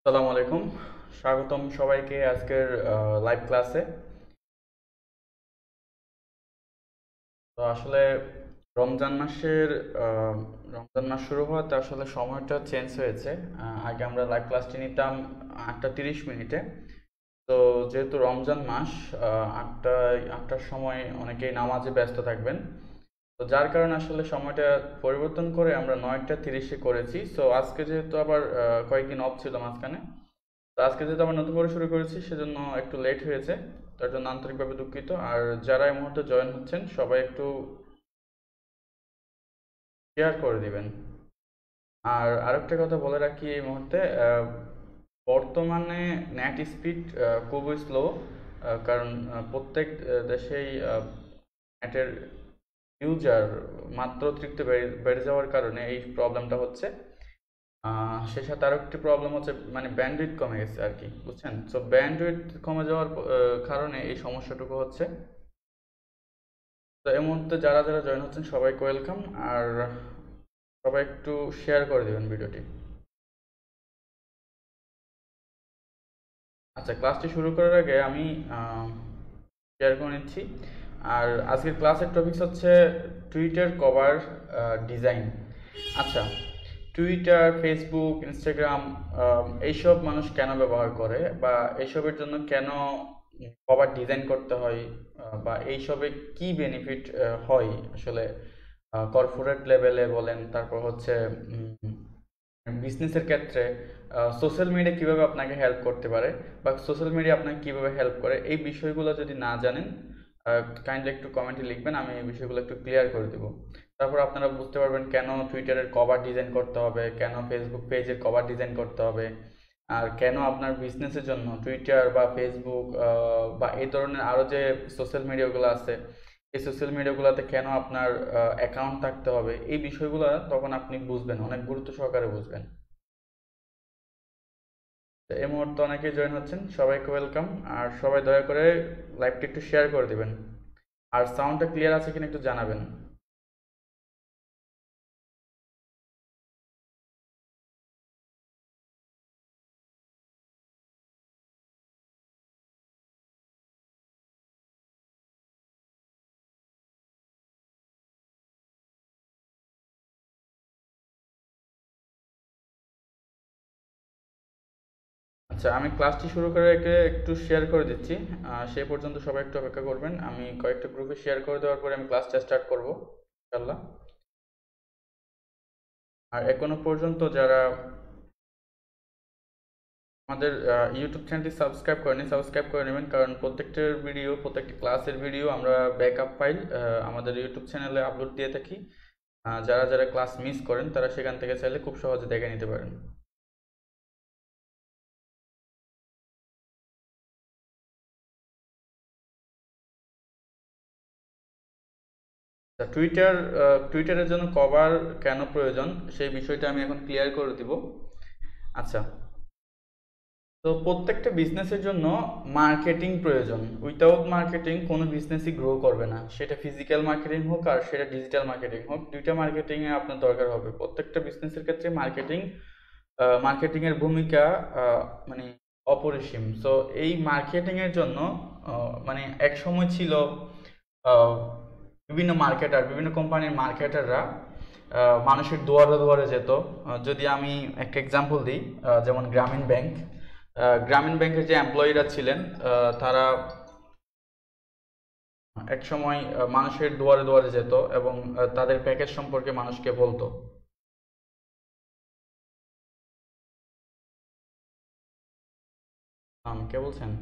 আসসালামু আলাইকুম। স্বাগতম সবাইকে আজকের লাইভ ক্লাসে। তো আসলে রমজান মাসের আহ, রমজান মাস শুরু হওয়াতে আসলে সময়টা চেঞ্জ হয়েছে। আগে আমরা লাইভ ক্লাসটি নিতাম 8টা 30 মিনিটে। তো যেহেতু রমজান মাস, আটটার সময় অনেকেই নামাজে ব্যস্ত থাকবেন। তো যার কারণে আসলে সময়টা পরিবর্তন করে আমরা 9টা 30-এ করেছি। সো আজকে যেহেতু আবার কয়েকদিন অফ ছিল মাঝখানে, তো আজকে যেহেতু আবার নতুন করে শুরু করেছি সেজন্য একটু লেট হয়েছে। তার জন্য আন্তরিকভাবে দুঃখিত। আর যারা এই মুহূর্তে জয়েন হচ্ছেন সবাই একটু শেয়ার করে দিবেন। আর আরেকটা কথা বলে রাখি, এই মুহূর্তে বর্তমানে নেট স্পিড খুবই স্লো। কারণ প্রত্যেক দেশেই নেটের ইউজার মাত্রাতিরিক্ত বেড়ে যাওয়ার কারণে এই প্রবলেমটা হচ্ছে। সে সাথে আরো একটি প্রবলেম হচ্ছে, মানে ব্যান্ডউইথ কমে গেছে আর কি, বুঝছেন? সো ব্যান্ডউইথ কমে যাওয়ার কারণে এই সমস্যাটুকু হচ্ছে। তো এই মুহূর্তে যারা যারা জয়েন হচ্ছেন সবাইকে ওয়েলকাম। আর সবাই একটু শেয়ার করে দিবেন ভিডিওটি। আচ্ছা, ক্লাসটি শুরু করার আগে আমি শেয়ার করে নিচ্ছি। আর আজকের ক্লাসের টপিকস হচ্ছে টুইটার কভার ডিজাইন। আচ্ছা, টুইটার, ফেসবুক, ইনস্টাগ্রাম এইসব মানুষ কেন ব্যবহার করে, বা এইসবের জন্য কেন কভার ডিজাইন করতে হয়, বা এইসবে কি বেনিফিট হয় আসলে কর্পোরেট লেভেলে বলেন, তারপর হচ্ছে বিজনেসের ক্ষেত্রে সোশ্যাল মিডিয়া কিভাবে আপনাকে হেল্প করতে পারে, বা সোশ্যাল মিডিয়া আপনাকে কিভাবে হেল্প করে, এই বিষয়গুলো যদি না জানেন কাইন্ডলি একটু কমেন্টে লিখবেন, আমি এই বিষয়গুলো একটু ক্লিয়ার করে দেবো। তারপর আপনারা বুঝতে পারবেন কেন টুইটারের কভার ডিজাইন করতে হবে, কেন ফেসবুক পেজের কভার ডিজাইন করতে হবে, আর কেন আপনার বিজনেসের জন্য টুইটার বা ফেসবুক বা এই ধরনের আরও যে সোশ্যাল মিডিয়াগুলো আছে, এই সোশ্যাল মিডিয়াগুলোতে কেন আপনার অ্যাকাউন্ট থাকতে হবে, এই বিষয়গুলো তখন আপনি বুঝবেন, অনেক গুরুত্ব সহকারে বুঝবেন। তো এই মুহূর্তে অনেকেই জয়েন হচ্ছেন, সবাইকে ওয়েলকাম। আর সবাই দয়া করে লাইভটি একটু শেয়ার করে দিবেন। আর সাউন্ডটা ক্লিয়ার আছে কিনা একটু জানাবেন। আচ্ছা, আমি ক্লাসটি শুরু করে রেখে একটু শেয়ার করে দিচ্ছি। সেই পর্যন্ত সবাই একটু অপেক্ষা করবেন। আমি কয়েকটা গ্রুপে শেয়ার করে দেওয়ার পরে আমি ক্লাসটা স্টার্ট করবো ইনশাল্লাহ। আর এখনো পর্যন্ত যারা আমাদের ইউটিউব চ্যানেলটি সাবস্ক্রাইব করেনি, সাবস্ক্রাইব করে নেবেন, কারণ প্রত্যেকটার ভিডিও, প্রত্যেকটি ক্লাসের ভিডিও আমরা ব্যাকআপ ফাইল আমাদের ইউটিউব চ্যানেলে আপলোড দিয়ে থাকি। যারা যারা ক্লাস মিস করেন তারা সেখান থেকে চাইলে খুব সহজে দেখে নিতে পারেন। টুইটারের জন্য কভার কেন প্রয়োজন সেই বিষয়টা আমি এখন ক্লিয়ার করে দিব। আচ্ছা, তো প্রত্যেকটা বিজনেসের জন্য মার্কেটিং প্রয়োজন। উইথাউট মার্কেটিং কোনো বিজনেসই গ্রো করবে না, সেটা ফিজিক্যাল মার্কেটিং হোক আর সেটা ডিজিটাল মার্কেটিং হোক, দুইটা মার্কেটিংয়ে আপনার দরকার হবে। প্রত্যেকটা বিজনেসের ক্ষেত্রে মার্কেটিংয়ের ভূমিকা মানে অপরিসীম। সো এই মার্কেটিংয়ের জন্য মানে এক সময় ছিল আহ, বিভিন্ন কোম্পানির মার্কেটাররা মানুষের দুয়ারে দুয়ারে যেত। যদি আমি একটা এক্সাম্পল দিই, যেমন গ্রামীণ ব্যাংকের যে এমপ্লয়িরা ছিলেন, তারা এক সময় মানুষের দুয়ারে দুয়ারে যেত এবং তাদের প্যাকেজ সম্পর্কে মানুষকে বলতো। কে বলছেন?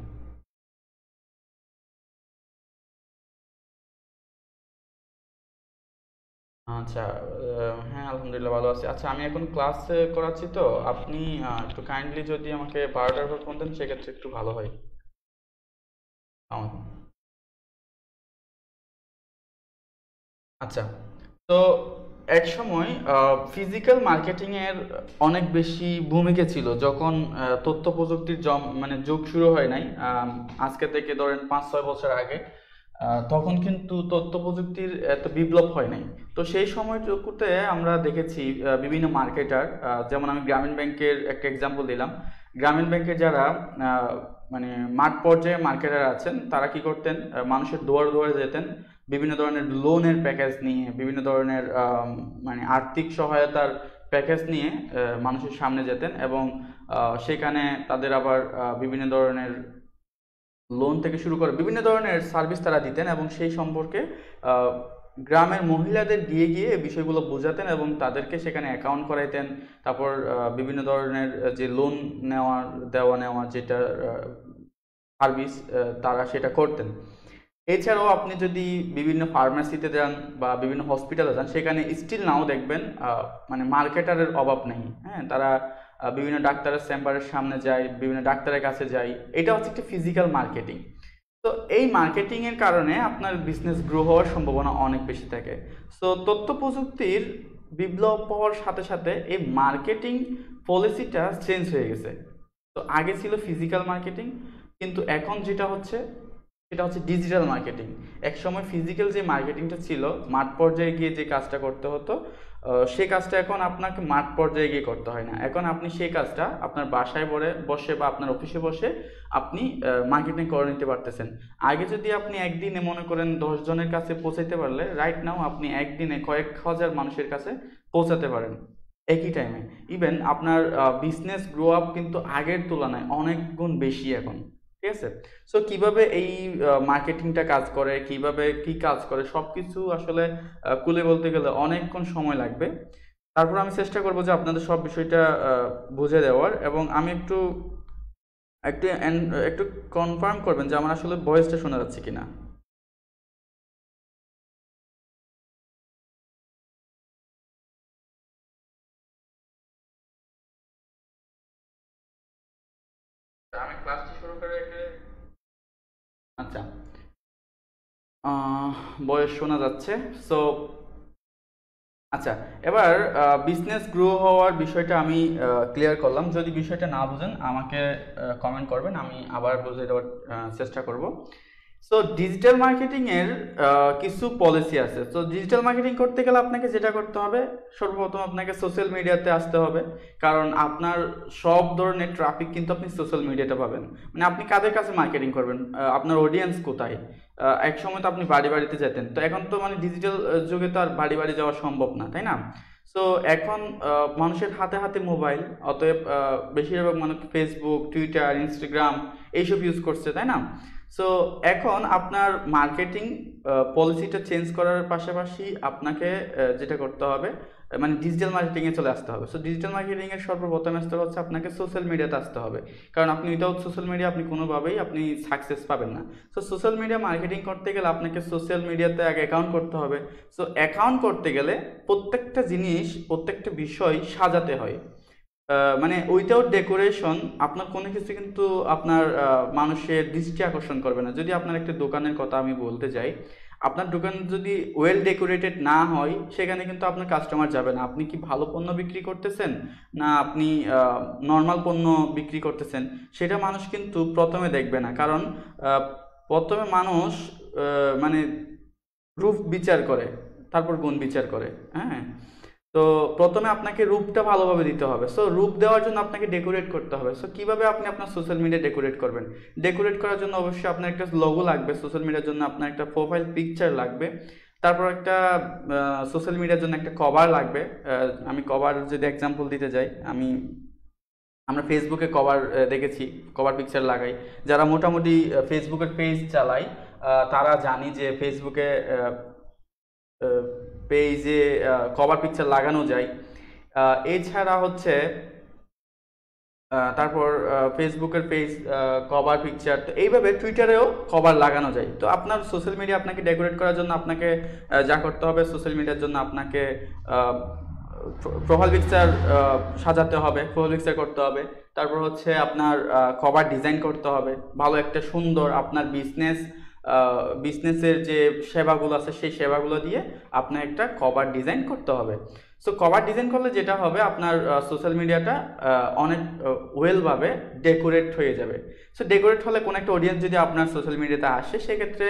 আচ্ছা, হ্যাঁ আলহামদুলিল্লাহ ভালো আছি। আচ্ছা, আমি এখন ক্লাস করাচ্ছি, তো আপনি একটু কাইন্ডলি যদি আমাকে 12টার পর ফোন দেন সেক্ষেত্রে একটু ভালো হয় আমার। আচ্ছা, তো এক সময় ফিজিক্যাল মার্কেটিং এর অনেক বেশি ভূমিকা ছিল যখন তথ্য প্রযুক্তির মানে যুগ শুরু হয় নাই। আজকে থেকে ধরেন 5-6 বছর আগে, তখন কিন্তু তথ্য প্রযুক্তির এত বিপ্লব হয় নাই। তো সেই সময়টুকুতে আমরা দেখেছি বিভিন্ন মার্কেটার, যেমন আমি গ্রামীণ ব্যাংকের একটা এক্সাম্পল দিলাম। গ্রামীণ ব্যাংকে যারা মানে মাঠ পর্যায়ে মার্কেটার আছেন তারা কি করতেন, মানুষের দুয়ারে দুয়ারে যেতেন, বিভিন্ন ধরনের লোনের প্যাকেজ নিয়ে, বিভিন্ন ধরনের মানে আর্থিক সহায়তার প্যাকেজ নিয়ে মানুষের সামনে যেতেন এবং সেখানে তাদের আবার বিভিন্ন ধরনের লোন থেকে শুরু করে বিভিন্ন ধরনের সার্ভিস তারা দিতেন এবং সেই সম্পর্কে গ্রামের মহিলাদের গিয়ে গিয়ে বিষয়গুলো বোঝাতেন এবং তাদেরকে সেখানে অ্যাকাউন্ট করাইতেন। তারপর বিভিন্ন ধরনের যে লোন নেওয়া যেটা সার্ভিস তারা সেটা করতেন। এছাড়াও আপনি যদি বিভিন্ন ফার্মেসিতে যান বা বিভিন্ন হসপিটালে যান, সেখানে স্টিল নাও দেখবেন মানে মার্কেটারের অভাব নেই। হ্যাঁ, তারা বিভিন্ন ডাক্তারের চেম্বারের সামনে যায়, বিভিন্ন ডাক্তারের কাছে যায়। এটা হচ্ছে একটা ফিজিক্যাল মার্কেটিং। তো এই মার্কেটিংয়ের কারণে আপনার বিজনেস গ্রো হওয়ার সম্ভাবনা অনেক বেশি থাকে। সো তথ্য প্রযুক্তির বিপ্লব হওয়ার সাথে সাথে এই মার্কেটিং পলিসিটা চেঞ্জ হয়ে গেছে। তো আগে ছিল ফিজিক্যাল মার্কেটিং, কিন্তু এখন যেটা হচ্ছে সেটা হচ্ছে ডিজিটাল মার্কেটিং। এক সময় ফিজিক্যাল যে মার্কেটিংটা ছিল, মাঠ পর্যায়ে গিয়ে যে কাজটা করতে হতো, সেই কাজটা এখন আপনাকে মাঠ পর্যায়ে গিয়ে করতে হয় না। এখন আপনি সেই কাজটা আপনার বাসায় বসে বা আপনার অফিসে বসে আপনি মার্কেটিং করে নিতে পারতেছেন। আগে যদি আপনি একদিনে মনে করেন 10 জনের কাছে পৌঁছাইতে পারলে, রাইট নাও আপনি একদিনে কয়েক হাজার মানুষের কাছে পৌঁছাতে পারেন একই টাইমে। ইভেন আপনার বিজনেস গ্রো আপ কিন্তু আগের তুলনায় অনেক গুণ বেশি এখন। ঠিক আছে? সো কিভাবে এই মার্কেটিংটা কাজ করে, কিভাবে কি কাজ করে, সবকিছু আসলে খুলে বলতে গেলে অনেকক্ষণ সময় লাগবে। তারপর আমি চেষ্টা করবো যে আপনাদের সব বিষয়টা বুঝে দেওয়ার, এবং আমি একটু একটু একটু কনফার্ম করবেন যে আমার আসলে ভয়েসটা শোনা যাচ্ছে কিনা। আমি ক্লাসটি শুরু করে আচ্ছা, ভয়েস শোনা যাচ্ছে। সো আচ্ছা, এবার বিজনেস গ্রো হওয়ার বিষয়টা আমি ক্লিয়ার করলাম। যদি বিষয়টা না বুঝেন আমাকে কমেন্ট করবেন, আমি আবার বুঝিয়ে দেওয়ার চেষ্টা করব। সো ডিজিটাল মার্কেটিংয়ের কিছু পলিসি আছে। তো ডিজিটাল মার্কেটিং করতে গেলে আপনাকে যেটা করতে হবে, সর্বপ্রথম আপনাকে সোশ্যাল মিডিয়াতে আসতে হবে, কারণ আপনার সব ধরনের ট্রাফিক কিন্তু আপনি সোশ্যাল মিডিয়াতে পাবেন। মানে আপনি কাদের কাছে মার্কেটিং করবেন, আপনার অডিয়েন্স কোথায়। এক সময় তো আপনি বাড়ি বাড়িতে যেতেন, তো এখন তো মানে ডিজিটাল যুগে তো আর বাড়ি বাড়ি যাওয়া সম্ভব না, তাই না? সো এখন মানুষের হাতে হাতে মোবাইল, অতএব বেশিরভাগ মানুষ ফেসবুক, টুইটার, ইনস্টাগ্রাম এইসব ইউজ করছে, তাই না? সো এখন আপনার মার্কেটিং পলিসিটা চেঞ্জ করার পাশাপাশি আপনাকে যেটা করতে হবে, মানে ডিজিটাল মার্কেটিংয়ে চলে আসতে হবে। সো ডিজিটাল মার্কেটিংয়ের সর্বপ্রথম স্তর হচ্ছে আপনাকে সোশ্যাল মিডিয়াতে আসতে হবে, কারণ আপনি উইদাউট সোশ্যাল মিডিয়া আপনি কোনোভাবেই আপনি সাকসেস পাবেন না। সো সোশ্যাল মিডিয়া মার্কেটিং করতে গেলে আপনাকে সোশ্যাল মিডিয়াতে আগে অ্যাকাউন্ট করতে হবে। সো অ্যাকাউন্ট করতে গেলে প্রত্যেকটা জিনিস, প্রত্যেকটা বিষয় সাজাতে হয়। মানে উইথাউট ডেকোরেশন আপনার কোনো কিছু কিন্তু আপনার মানুষের দৃষ্টি আকর্ষণ করবে না। যদি আপনার একটা দোকানের কথা আমি বলতে যাই, আপনার দোকান যদি ওয়েল ডেকোরেটেড না হয়, সেখানে কিন্তু আপনার কাস্টমার যাবে না। আপনি কি ভালো পণ্য বিক্রি করতেছেন না আপনি নর্মাল পণ্য বিক্রি করতেছেন, সেটা মানুষ কিন্তু প্রথমে দেখবে না। কারণ প্রথমে মানুষ মানে রূপ বিচার করে, তারপর গুণ বিচার করে। হ্যাঁ, তো প্রথমে আপনাকে রূপটা ভালোভাবে দিতে হবে। সো রূপ দেওয়ার জন্য আপনাকে ডেকোরেট করতে হবে। সো কিভাবে আপনি আপনার সোশ্যাল মিডিয়া ডেকোরেট করবেন? ডেকোরেট করার জন্য অবশ্যই আপনার একটা লোগো লাগবে, সোশ্যাল মিডিয়ার জন্য আপনার একটা প্রোফাইল পিকচার লাগবে, তারপর একটা সোশ্যাল মিডিয়ার জন্য একটা কভার লাগবে। আমি কভার যদি এক্সাম্পল দিতে যাই, আমরা ফেসবুকে কভার দেখেছি, কভার পিকচার লাগাই। যারা মোটামুটি ফেসবুকের পেজ চালায় তারা জানি যে ফেসবুকে পেজে কভার পিকচার লাগানো যায়। এছাড়া হচ্ছে তারপর ফেসবুকের পেজ কভার পিকচার, তো এইভাবে টুইটারেও কভার লাগানো যায়। তো আপনার সোশ্যাল মিডিয়া আপনাকে ডেকোরেট করার জন্য আপনাকে যা করতে হবে, সোশ্যাল মিডিয়ার জন্য আপনাকে প্রোফাইল পিকচার সাজাতে হবে, প্রোফাইল পিকচার করতে হবে। তারপর হচ্ছে আপনার কভার ডিজাইন করতে হবে, ভালো একটা সুন্দর আপনার বিজনেসের যে সেবাগুলো আছে সেই সেবাগুলো দিয়ে আপনার একটা কভার ডিজাইন করতে হবে। সো কভার ডিজাইন করলে যেটা হবে, আপনার সোশ্যাল মিডিয়াটা অনেক ওয়েলভাবে ডেকোরেট হয়ে যাবে। সো ডেকোরেট হলে কোনো একটা অডিয়েন্স যদি আপনার সোশ্যাল মিডিয়াতে আসে, সেক্ষেত্রে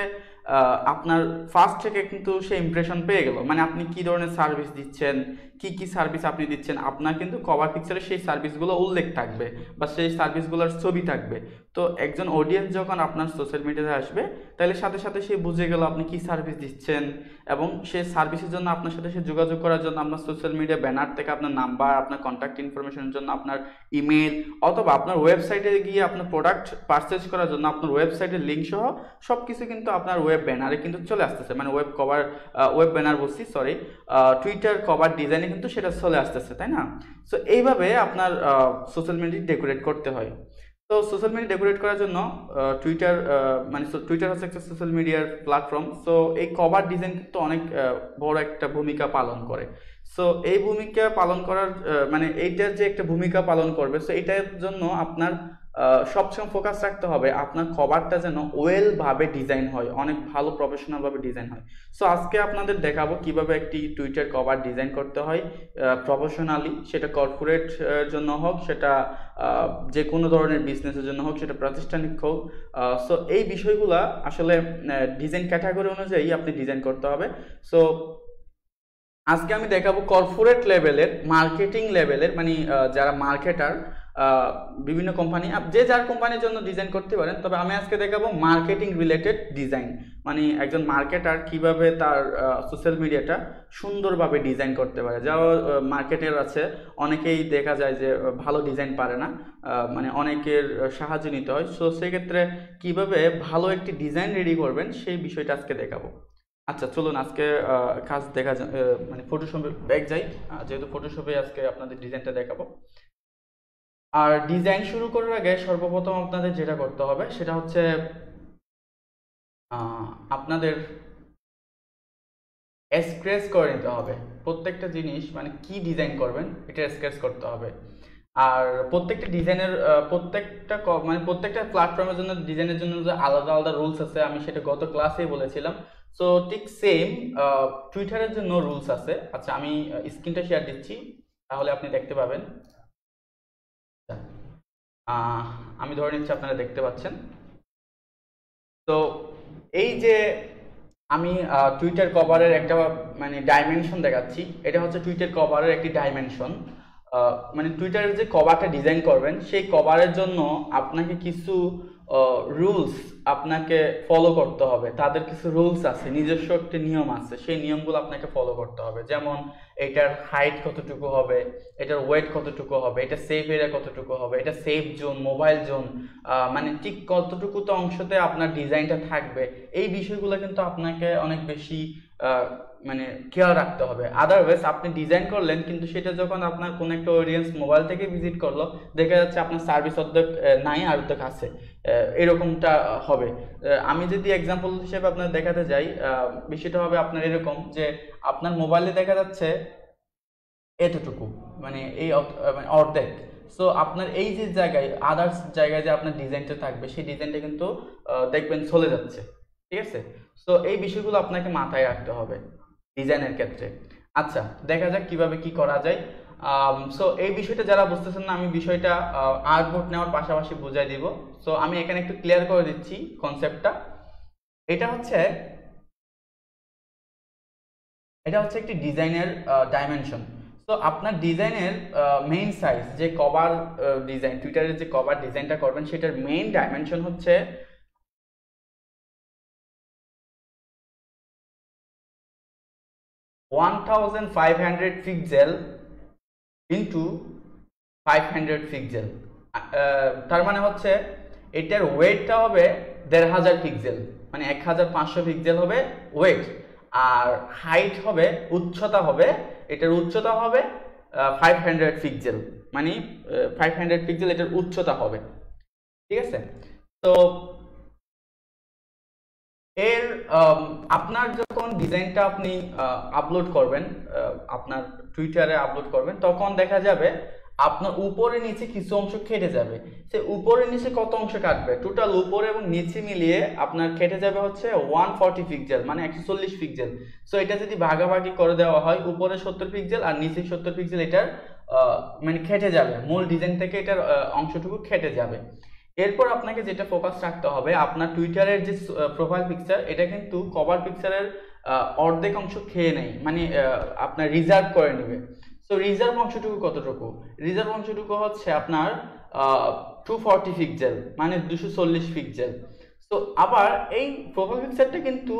আপনার ফার্স্ট থেকে কিন্তু সে ইমপ্রেশন পেয়ে গেল, মানে আপনি কি ধরনের সার্ভিস দিচ্ছেন, কি কি সার্ভিস আপনি দিচ্ছেন, আপনার কিন্তু কভার পিকচারে সেই সার্ভিসগুলো উল্লেখ থাকবে বা সেই সার্ভিসগুলোর ছবি থাকবে। তো একজন অডিয়েন্স যখন আপনার সোশ্যাল মিডিয়াতে আসবে, তাহলে সাথে সাথে সে বুঝে গেল আপনি কি সার্ভিস দিচ্ছেন, এবং সে সার্ভিসের জন্য আপনার সাথে সে যোগাযোগ করার জন্য আপনার সোশ্যাল মিডিয়া ব্যানার থেকে আপনার নাম্বার, আপনার কন্ট্যাক্ট ইনফরমেশনের জন্য আপনার ইমেল, অথবা আপনার ওয়েবসাইটে গিয়ে আপনার প্রোডাক্ট পারচেজ করার জন্য আপনার ওয়েবসাইটের লিঙ্ক সহ সব কিছু কিন্তু আপনার ওয়েব ব্যানারে কিন্তু চলে আসতেছে, মানে ওয়েব কভার, ওয়েব ব্যানার বলছি সরি, টুইটার কভার ডিজাইনে কিন্তু সেটা চলে আসতেছে, তাই না? সো এইভাবে আপনার সোশ্যাল মিডিয়া ডেকোরেট করতে হয়। তো সোশ্যাল মিডিয়া ডেকোরেট করার জন্য টুইটার, মানে টুইটার হচ্ছে একটা সোশ্যাল মিডিয়ার প্ল্যাটফর্ম। সো এই কভার ডিজাইন কিন্তু অনেক বড় একটা ভূমিকা পালন করে। সো এই ভূমিকা পালন করার মানে এইটার যে একটা ভূমিকা পালন করবে, সো এটার জন্য আপনার সবসময় ফোকাস রাখতে হবে আপনার কভারটা যেন ওয়েল ভাবে ডিজাইন হয়, অনেক ভালো প্রফেশনাল ভাবে ডিজাইন হয়। সো আজকে আপনাদের দেখাবো কিভাবে একটি টুইটার কভার ডিজাইন করতে হয় প্রফেশনালি, সেটা কর্পোরেট জন্য হোক, সেটা যে কোনো ধরনের বিজনেসের জন্য হোক, সেটা প্রাতিষ্ঠানিক হোক। সো এই বিষয়গুলা আসলে ডিজাইন ক্যাটাগরি অনুযায়ী আপনি ডিজাইন করতে হবে। সো আজকে আমি দেখাবো কর্পোরেট লেভেলের, মার্কেটিং লেভেলের, মানে যারা মার্কেটার, বিভিন্ন কোম্পানি, যে যার কোম্পানির জন্য ডিজাইন করতে পারেন, তবে আমি আজকে দেখাবো মার্কেটিং রিলেটেড ডিজাইন, মানে একজন মার্কেটার কিভাবে তার সোশ্যাল মিডিয়াটা সুন্দরভাবে ডিজাইন করতে পারে। যারা মার্কেটার আছে অনেকেই দেখা যায় যে ভালো ডিজাইন পারে না, মানে অনেকের সাহায্য নিতে হয়। সো সেক্ষেত্রে কিভাবে ভালো একটি ডিজাইন রেডি করবেন সেই বিষয়টা আজকে দেখাবো। আচ্ছা চলুন আজকে কাজ দেখা মানে ফটোশপে ব্যাক যাই, যেহেতু ফটোশপে আজকে আপনাদের ডিজাইনটা দেখাবো। আর ডিজাইন শুরু করার আগে সর্বপ্রথম আপনাদের যেটা করতে হবে সেটা হচ্ছে আপনাদের স্কেচ করে নিতে হবে প্রত্যেকটা জিনিস, মানে কি ডিজাইন করবেন এটা স্কেচ করতে হবে। আর প্রত্যেকটা ডিজাইনের মানে প্রত্যেকটা প্ল্যাটফর্মের জন্য ডিজাইনের জন্য যে আলাদা আলাদা রুলস আছে, আমি সেটা গত ক্লাসেই বলেছিলাম। সো ঠিক সেম টুইটারের জন্য রুলস আছে। আচ্ছা আমি স্ক্রিনটা শেয়ার দিচ্ছি, তাহলে আপনি দেখতে পাবেন। আমি ধরে নিচ্ছি আপনারা দেখতে পাচ্ছেন। তো এই যে আমি টুইটার কভারের একটা মানে ডাইমেনশন দেখাচ্ছি, এটা হচ্ছে টুইটার কভারের একটি ডাইমেনশন। মানে টুইটারের যে কভারটা ডিজাইন করবেন সেই কভারের জন্য আপনাকে কিছু রুলস আপনাকে ফলো করতে হবে। তাদের কিছু রুলস আছে, নিজস্ব একটি নিয়ম আছে, সেই নিয়মগুলো আপনাকে ফলো করতে হবে। যেমন এটার হাইট কতটুকু হবে, এটার ওয়েট কতটুকু হবে, এটা সেফ এরিয়া কতটুকু হবে, এটা সেফ জোন, মোবাইল জোন, মানে ঠিক কতটুকু তো অংশতে আপনার ডিজাইনটা থাকবে, এই বিষয়গুলো কিন্তু আপনাকে অনেক বেশি মানে খেয়াল রাখতে হবে। আদারওয়াইজ আপনি ডিজাইন করলেন কিন্তু সেটা যখন আপনার কোনো একটা অডিয়েন্স মোবাইল থেকে ভিজিট করলো, দেখা যাচ্ছে আপনার সার্ভিস অর্ধেক নাই আর অর্ধেক আছে, এরকমটা হবে। আমি যদি এক্সাম্পল হিসেবে আপনার দেখাতে যাই, বিষয়টা হবে আপনার এরকম যে আপনার মোবাইলে দেখা যাচ্ছে এতটুকু, মানে এই মানে অর্ধেক। সো আপনার এই যে জায়গায় আদার্স জায়গায় যে আপনার ডিজাইনটা থাকবে সেই ডিজাইনটা কিন্তু দেখবেন চলে যাচ্ছে, ঠিক আছে? সো এই বিষয়গুলো আপনাকে মাথায় রাখতে হবে ডিজাইনের ক্ষেত্রে। আচ্ছা দেখা যাক কিভাবে কি করা যায়। সো এই বিষয়টা যারা বুঝতেছেন না, আমি বিষয়টা আর্টবোর্ড নেওয়ার পাশাপাশি বুঝাই দিব। সো আমি এখানে একটু ক্লিয়ার করে দিচ্ছি কনসেপ্টটা। এটা হচ্ছে একটি ডিজাইনের ডাইমেনশন। তো আপনার ডিজাইনের মেইন সাইজ, যে কভার ডিজাইন, টুইটারের যে কভার ডিজাইনটা করবেন সেটার মেইন ডাইমেনশন হচ্ছে 1500 পিক্সেল ইন্টু 500 পিক্সেল। তার মানে হচ্ছে এটার ওয়েটটা হবে 1500 পিক্সেল, মানে 1500 পিক্সেল হবে ওয়েট। আর হাইট হবে, উচ্চতা হবে, এটার উচ্চতা হবে 500 পিক্সেল, মানে 500 পিক্সেল এটার উচ্চতা হবে, ঠিক আছে? তো এর আপনার যখন ডিজাইনটা আপনি আপলোড করবেন, আপনার টুইটারে আপলোড করবেন, তখন দেখা যাবে আপনার উপরে নিচে কিছু অংশ কেটে যাবে। সে উপরে নিচে কত অংশ কাটবে, টোটাল উপরে এবং নিচে মিলিয়ে আপনার কেটে যাবে হচ্ছে 140 পিক্সেল, মানে 140 পিক্সেল। সো এটা যদি ভাগাভাগি করে দেওয়া হয়, উপরে 70 পিক্সেল আর নিচে 70 পিক্সেল, এটার মানে কেটে যাবে, মূল ডিজাইন থেকে এটার অংশটুকু কেটে যাবে। এরপর আপনাকে যেটা ফোকাস রাখতে হবে, আপনার টুইটারের যে প্রোফাইল পিকচার, এটা কিন্তু কভার পিকচারের অর্ধেক অংশ খেয়ে নেয়, মানে আপনার রিজার্ভ করে নেবে। সো রিজার্ভ অংশটুকু কতটুকু? রিজার্ভ অংশটুকু হচ্ছে আপনার 240 পিক্সেল, মানে 240 পিক্সেল। তো আবার এই প্রোফাইল পিকচারটা কিন্তু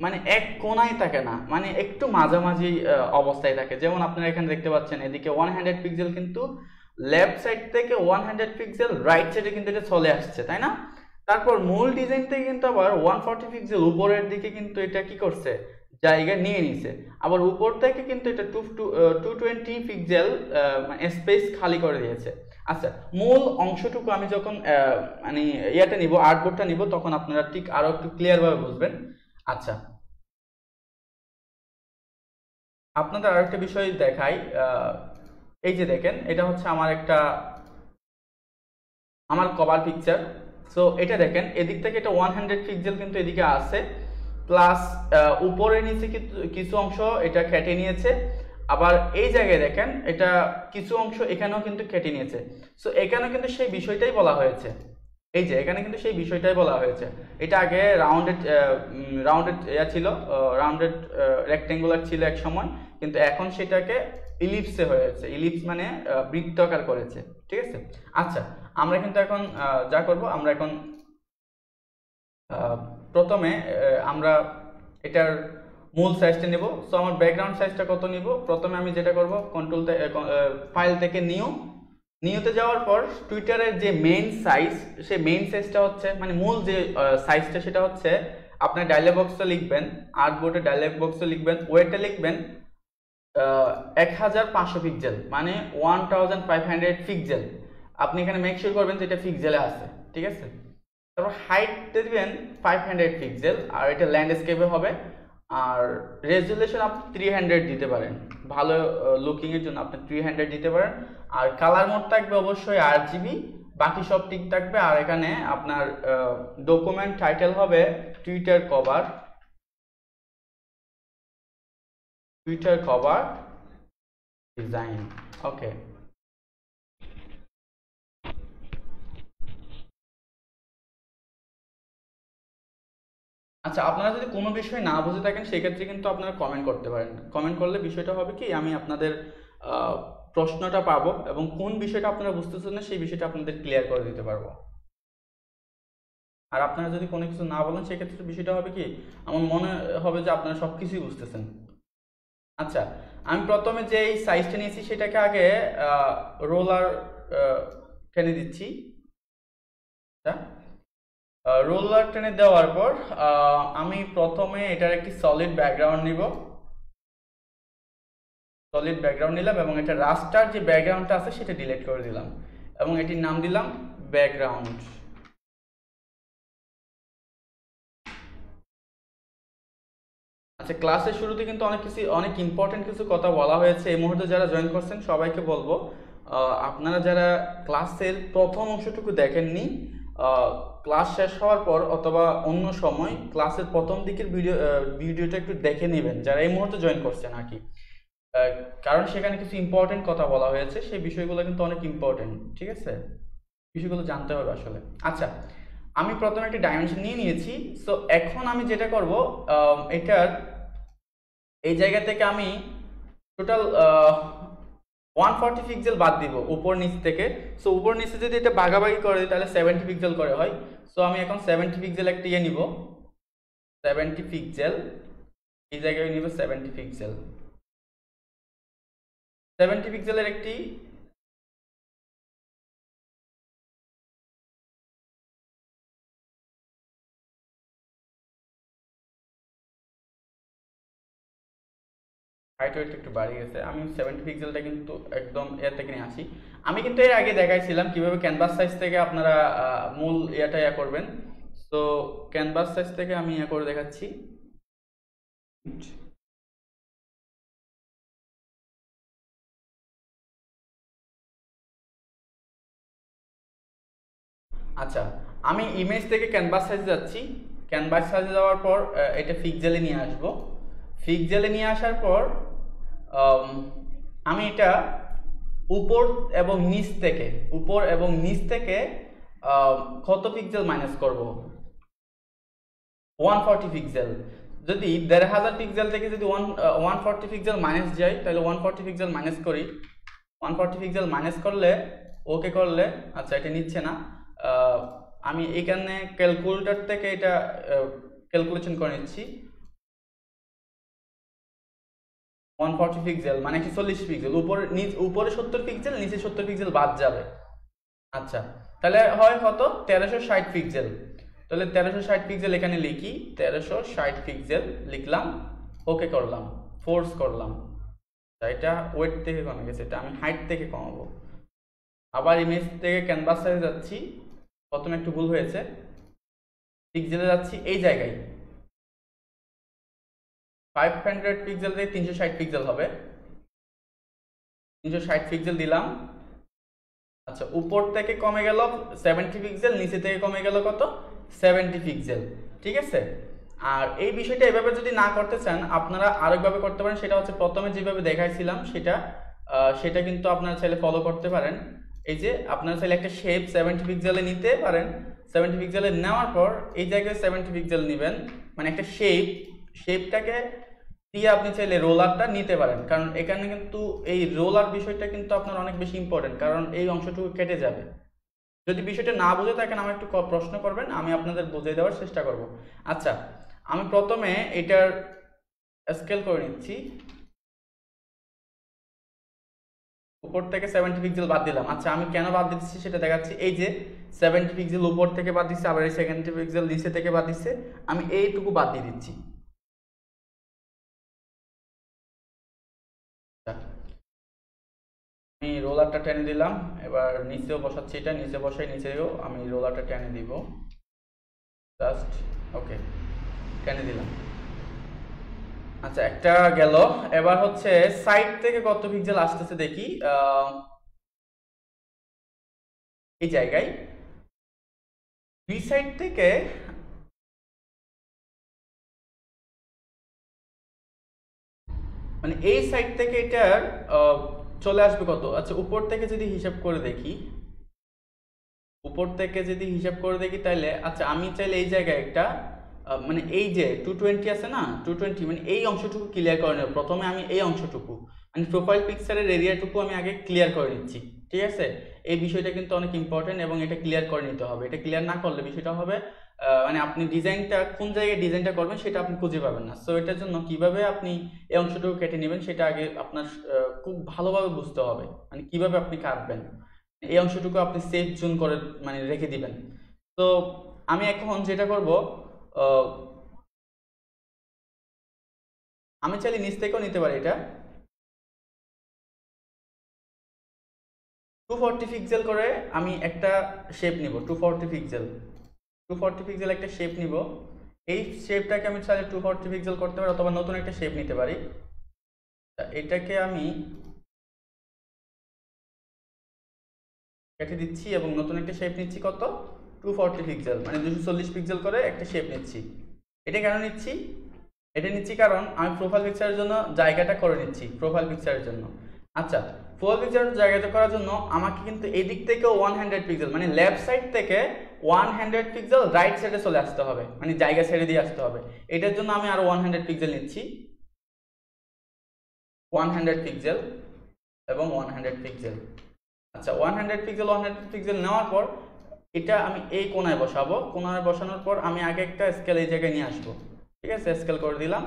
মানে এক কোণায় থাকে না, মানে একটু মাঝামাঝি অবস্থায় থাকে। যেমন আপনারা এখানে দেখতে পাচ্ছেন, এদিকে 100 পিক্সেল কিন্তু লেফট সাইড থেকে 100 পিক্সেল রাইট সাইডে কিন্তু এটা চলে আসছে, তাই না? তারপর মূল ডিজাইন থেকে কিন্তু আবার 140 পিক্সেল উপরের দিকে কিন্তু এটা কি করছে, জায়গা নিয়ে নিছে। আবার উপর থেকে কিন্তু এটা 220 পিক্সেল স্পেস খালি করে দিয়েছে। আচ্ছা, মূল অংশটুকু আমি যখন মানে ইয়াটা নিব, আর্টবোর্ডটা নিব, তখন আপনারা ঠিক আরো একটু ক্লিয়ার ভাবে বুঝবেন। আচ্ছা, আপনাদের আরেকটা বিষয় দেখাই। এই যে দেখেন, এটা হচ্ছে আমার কভার পিকচার। সো এটা দেখেন, এদিক থেকে এটা 100 পিক্সেল কিন্তু এদিকে আছে, প্লাস উপরে নিচে কিছু অংশ এটা কেটে নিয়েছে। আবার এই জায়গায় দেখেন, এটা কিছু অংশ এখানেও কিন্তু কেটে নিয়েছে। সো এখানে কিন্তু সেই বিষয়টাই বলা হয়েছে, এই যে এখানে কিন্তু সেই বিষয়টাই বলা হয়েছে। এটা আগে রাউন্ডেড ছিল, রাউন্ডেড রেক্টেঙ্গুলার ছিল এক সময়, কিন্তু এখন সেটাকে ইলিপসে হয়েছে। ইলিপস মানে বৃত্তাকার করেছে, ঠিক আছে? আচ্ছা, আমরা কিন্তু এখন যা করব, আমরা এখন প্রথমে আমরা এটার মূল সাইজটা নেব। সো আমার ব্যাকগ্রাউন্ড সাইজটা কত নিব? প্রথমে আমি যেটা করব, কন্ট্রোল ফাইল থেকে নিউতে যাওয়ার পর টুইটারের যে মেইন সাইজ, সেই মেইন সাইজটা হচ্ছে, মানে মূল যে সাইজটা, সেটা হচ্ছে আপনার ডায়লগ বক্সটা লিখবেন, আর্টবোর্ডে ডায়লগ বক্সে লিখবেন, ওয়েটটা লিখবেন 1500 পিক্সেল, মানে 1500 পিক্সেল। আপনি এখানে মেক শিওর করবেন যে এটা পিক্সেলে আছে, ঠিক আছে? তারপর হাইটটা দিবেন 500 পিক্সেল, আর এটা ল্যান্ডস্কেপে হবে। আর রেজুলেশন আপনি 300 দিতে পারেন, ভালো লুকিং এর জন্য আপনি 300 দিতে পারেন। আর কালার মোড থাকবে অবশ্যই RGB, বাকি সব ঠিক থাকবে। আর এখানে আপনার ডকুমেন্ট টাইটেল হবে টুইটার কভার ডিজাইন। ওকে, আচ্ছা, আপনারা যদি কোনো বিষয় না বুঝে থাকেন, সেক্ষেত্রে কিন্তু আপনারা কমেন্ট করতে পারেন। কমেন্ট করলে বিষয়টা হবে কি, আমি আপনাদের প্রশ্নটা পাবো, এবং কোন বিষয়টা আপনারা বুঝতেছেন না সেই বিষয়টা আপনাদের ক্লিয়ার করে দিতে পারবো। আর আপনারা যদি কোনো কিছু না বলেন, সেক্ষেত্রে বিষয়টা হবে কি, আমার মনে হবে যে আপনারা সব কিছুই বুঝতেছেন। আচ্ছা, আমি প্রথমে যে এই সাইজটা নিয়েছি, সেটাকে আগে রোলার টেনে দিচ্ছি। রোলার টেনে দেওয়ার পর আমি প্রথমে এটার একটি সলিড ব্যাকগ্রাউন্ড নিব। সলিড ব্যাকগ্রাউন্ড নিলাম, এবং এটা রাস্টার যে ব্যাকগ্রাউন্ডটা আছে সেটা ডিলিট করে দিলাম, এবং এটির নাম দিলাম ব্যাকগ্রাউন্ড। আচ্ছা, ক্লাসের শুরুতে কিন্তু অনেক ইম্পর্টেন্ট কিছু কথা বলা হয়েছে। এই মুহূর্তে যারা জয়েন করছেন সবাইকে বলবো, আপনারা যারা ক্লাসের প্রথম অংশটুকু দেখেননি, ক্লাস শেষ হওয়ার পর অথবা অন্য সময় ক্লাসের প্রথম দিকের ভিডিওটা একটু দেখে নেবেন, যারা এই মুহূর্তে জয়েন করছেন আর কি। কারণ সেখানে কিছু ইম্পর্টেন্ট কথা বলা হয়েছে, সেই বিষয়গুলো কিন্তু অনেক ইম্পর্টেন্ট, ঠিক আছে? বিষয়গুলো জানতে হবে আসলে। আচ্ছা, আমি প্রথমে একটা ডাইমেনশন নিয়ে নিয়েছি। সো এখন আমি যেটা করব, এটার এই জায়গা থেকে আমি টোটাল 140 পিক্সেল বাদ দিব উপর নিচ থেকে। সো উপর নিচে যদি এটা ভাগাভাগি করে দিই, তাহলে 70 পিক্সেল করে হয়। সো আমি এখন 70 পিক্সেল একটা ইয়ে নিব, 70 পিক্সেল, এই জায়গায় নিব 70 পিক্সেল। 70 পিক্সেলের একটি হাইট ওয়েট একটু বাড়িয়ে গেছে, আমি 70 পিক্সেলটা কিন্তু একদম এর থেকে নিয়ে আসি। আমি কিন্তু এর আগে দেখাইছিলাম কিভাবে ক্যানভাস সাইজ থেকে আপনারা মূল এটা ইয়া করবেন। তো ক্যানভাস সাইজ থেকে আমি ইয়া করে দেখাচ্ছি। আচ্ছা, আমি ইমেজ থেকে ক্যানভাস সাইজে যাচ্ছি। ক্যানভাস সাইজে যাওয়ার পর এটা পিক্সেলে নিয়ে আসব। পিক্সেলে নিয়ে আসার পর আমি এটা উপর এবং নিচ থেকে কত পিক্সেল মাইনাস করব? 140 পিক্সেল। যদি 1500 পিক্সেল থেকে যদি 140 পিক্সেল মাইনাস যায়, তাহলে 140 পিক্সেল মাইনাস করি। 140 পিক্সেল মাইনাস করলে, ওকে করলে, আচ্ছা এটা নিচ্ছে না, আমি এখানে ক্যালকুলেটর থেকে এটা ক্যালকুলেশন করে নিচ্ছি। 140 পিক্সেল মানে 140 পিক্সেল, উপরে 70 পিক্সেল, নিচে 70 পিক্সেল বাদ যাবে। আচ্ছা, তাহলে হয় কত? 1360 পিক্সেল। তাহলে 1360 পিক্সেল এখানে লিখি, 1360 পিক্সেল লিখলাম, ওকে করলাম, ফোর্স করলাম। এটা ওয়েট থেকে কমে গেছে, এটা আমি হাইট থেকে কমাবো। আবার ইমেজ থেকে ক্যানভাস সাইজে যাচ্ছি, প্রথমে একটু ভুল হয়েছে, পিক্সেলে যাচ্ছি এই জায়গায় 500 পিক্সেল থেকে 360 পিক্সেল হবে, 360 পিক্সেল দিলাম। আচ্ছা, উপর থেকে কমে গেল 70 পিক্সেল, নিচে থেকে কমে গেল কত? 70 পিক্সেল। ঠিক আছে। আর এই বিষয়টা এভাবে যদি না করতে চান, আপনারা আরেকভাবে করতে পারেন, সেটা হচ্ছে প্রথমে যেভাবে দেখাইছিলাম সেটা কিন্তু আপনারা চাইলে ফলো করতে পারেন। এই যে আপনারা চাইলে একটা শেপ 70 পিক্সেলে নিতে পারেন। 70 পিক্সেলে নেওয়ার পর এই জায়গায় 70 পিক্সেল নেবেন, মানে একটা শেপটাকে দিয়ে আপনি চাইলে রোলারটা নিতে পারেন, কারণ এখানে কিন্তু এই রোলার বিষয়টা কিন্তু আপনার অনেক বেশি ইম্পর্টেন্ট, কারণ এই অংশটুকু কেটে যাবে। যদি বিষয়টা না বুঝে থাকেন আমার একটু প্রশ্ন করবেন, আমি আপনাদের বুঝিয়ে দেওয়ার চেষ্টা করব। আচ্ছা, আমি প্রথমে এটার স্কেল করে নিচ্ছি, উপর থেকে 70 পিক্সেল বাদ দিলাম। আচ্ছা, আমি কেন বাদ দিচ্ছি সেটা দেখাচ্ছি। এই যে 70 পিক্সেল উপর থেকে বাদ দিচ্ছে, আবার এই 70 পিক্সেল নিচে থেকে বাদ দিচ্ছে, আমি এইটুকু বাদ দিয়ে দিচ্ছি। আমি রোলারটা টেনে দিলাম, এবার নিচেও বসাচ্ছি, এটা নিচে বসাই, নিচেও আমি রোলারটা টেনে দিব, জাস্ট ওকে টেনে দিলাম। আচ্ছা, একটা গেল। এবার হচ্ছে সাইড থেকে কত পিক্সেল আসতেছে দেখি, এই জায়গায় দুই সাইড থেকে মানে এই সাইড থেকে এটার চলে আসবে কত? আচ্ছা, উপর থেকে যদি হিসাব করে দেখি, তাহলে আচ্ছা আমি চাইলে এই জায়গায় একটা মানে এই যে 220 আছে না, 220 মানে এই অংশটুকু ক্লিয়ার করে নেব। প্রথমে আমি এই অংশটুকু মানে প্রোফাইল পিকচারের এরিয়াটুকু আমি আগে ক্লিয়ার করে নিচ্ছি। ঠিক আছে, এই বিষয়টা কিন্তু অনেক ইম্পর্টেন্ট এবং এটা ক্লিয়ার করে নিতে হবে। এটা ক্লিয়ার না করলে বিষয়টা হবে মানে আপনি ডিজাইনটা কোন জায়গায় ডিজাইনটা করবেন সেটা আপনি খুঁজে পাবেন না। সো এটার জন্য কিভাবে আপনি এই অংশটুকু কেটে নেবেন সেটা আগে আপনার খুব ভালোভাবে বুঝতে হবে, মানে কিভাবে আপনি কাটবেন। এই অংশটুকু আপনি সেফ জোন করে মানে রেখে দিবেন। তো আমি এখন যেটা করব, আমি চাইলে নিচ থেকেও নিতে পারি। এটা 240 পিক্সেল করে আমি একটা শেপ নিব, 240 পিক্সেল একটা শেপ নিব। এই শেপটাকে আমি চাইলে 240 পিক্সেল করতে পারি, অথবা নতুন একটা শেপ নিতে পারি। এটাকে আমি কেটে দিচ্ছি এবং নতুন একটা শেপ নিচ্ছি, কত? 240 পিক্সেল মানে 240 পিক্সেল করে একটা শেপ নিচ্ছি। এটা কেন নিচ্ছি? এটা নিচ্ছি কারণ আমি প্রোফাইল পিকচারের জন্য জায়গাটা করে নিচ্ছি, প্রোফাইল পিকচারের জন্য। আচ্ছা, প্রোফাইল পিকচারের জায়গাটা করার জন্য আমাকে কিন্তু এই দিক থেকেও 100 পিক্সেল মানে লেফট সাইড থেকে 100 পিক্সেল রাইট সাইডে চলে আসতে হবে, মানে জায়গা ছেড়ে দিয়ে আসতে হবে। এটার জন্য আমি আরো 100 পিক্সেল নিচ্ছি, 100 পিক্সেল এবং 100 পিক্সেল। আচ্ছা, 100 পিক্সেল নেওয়ার পর এটা আমি এই কোণায় বসাবো। কোণায় বসানোর পর আমি আগে একটা স্কেল এই জায়গায় নিয়ে আসবো। ঠিক আছে, স্কেল করে দিলাম।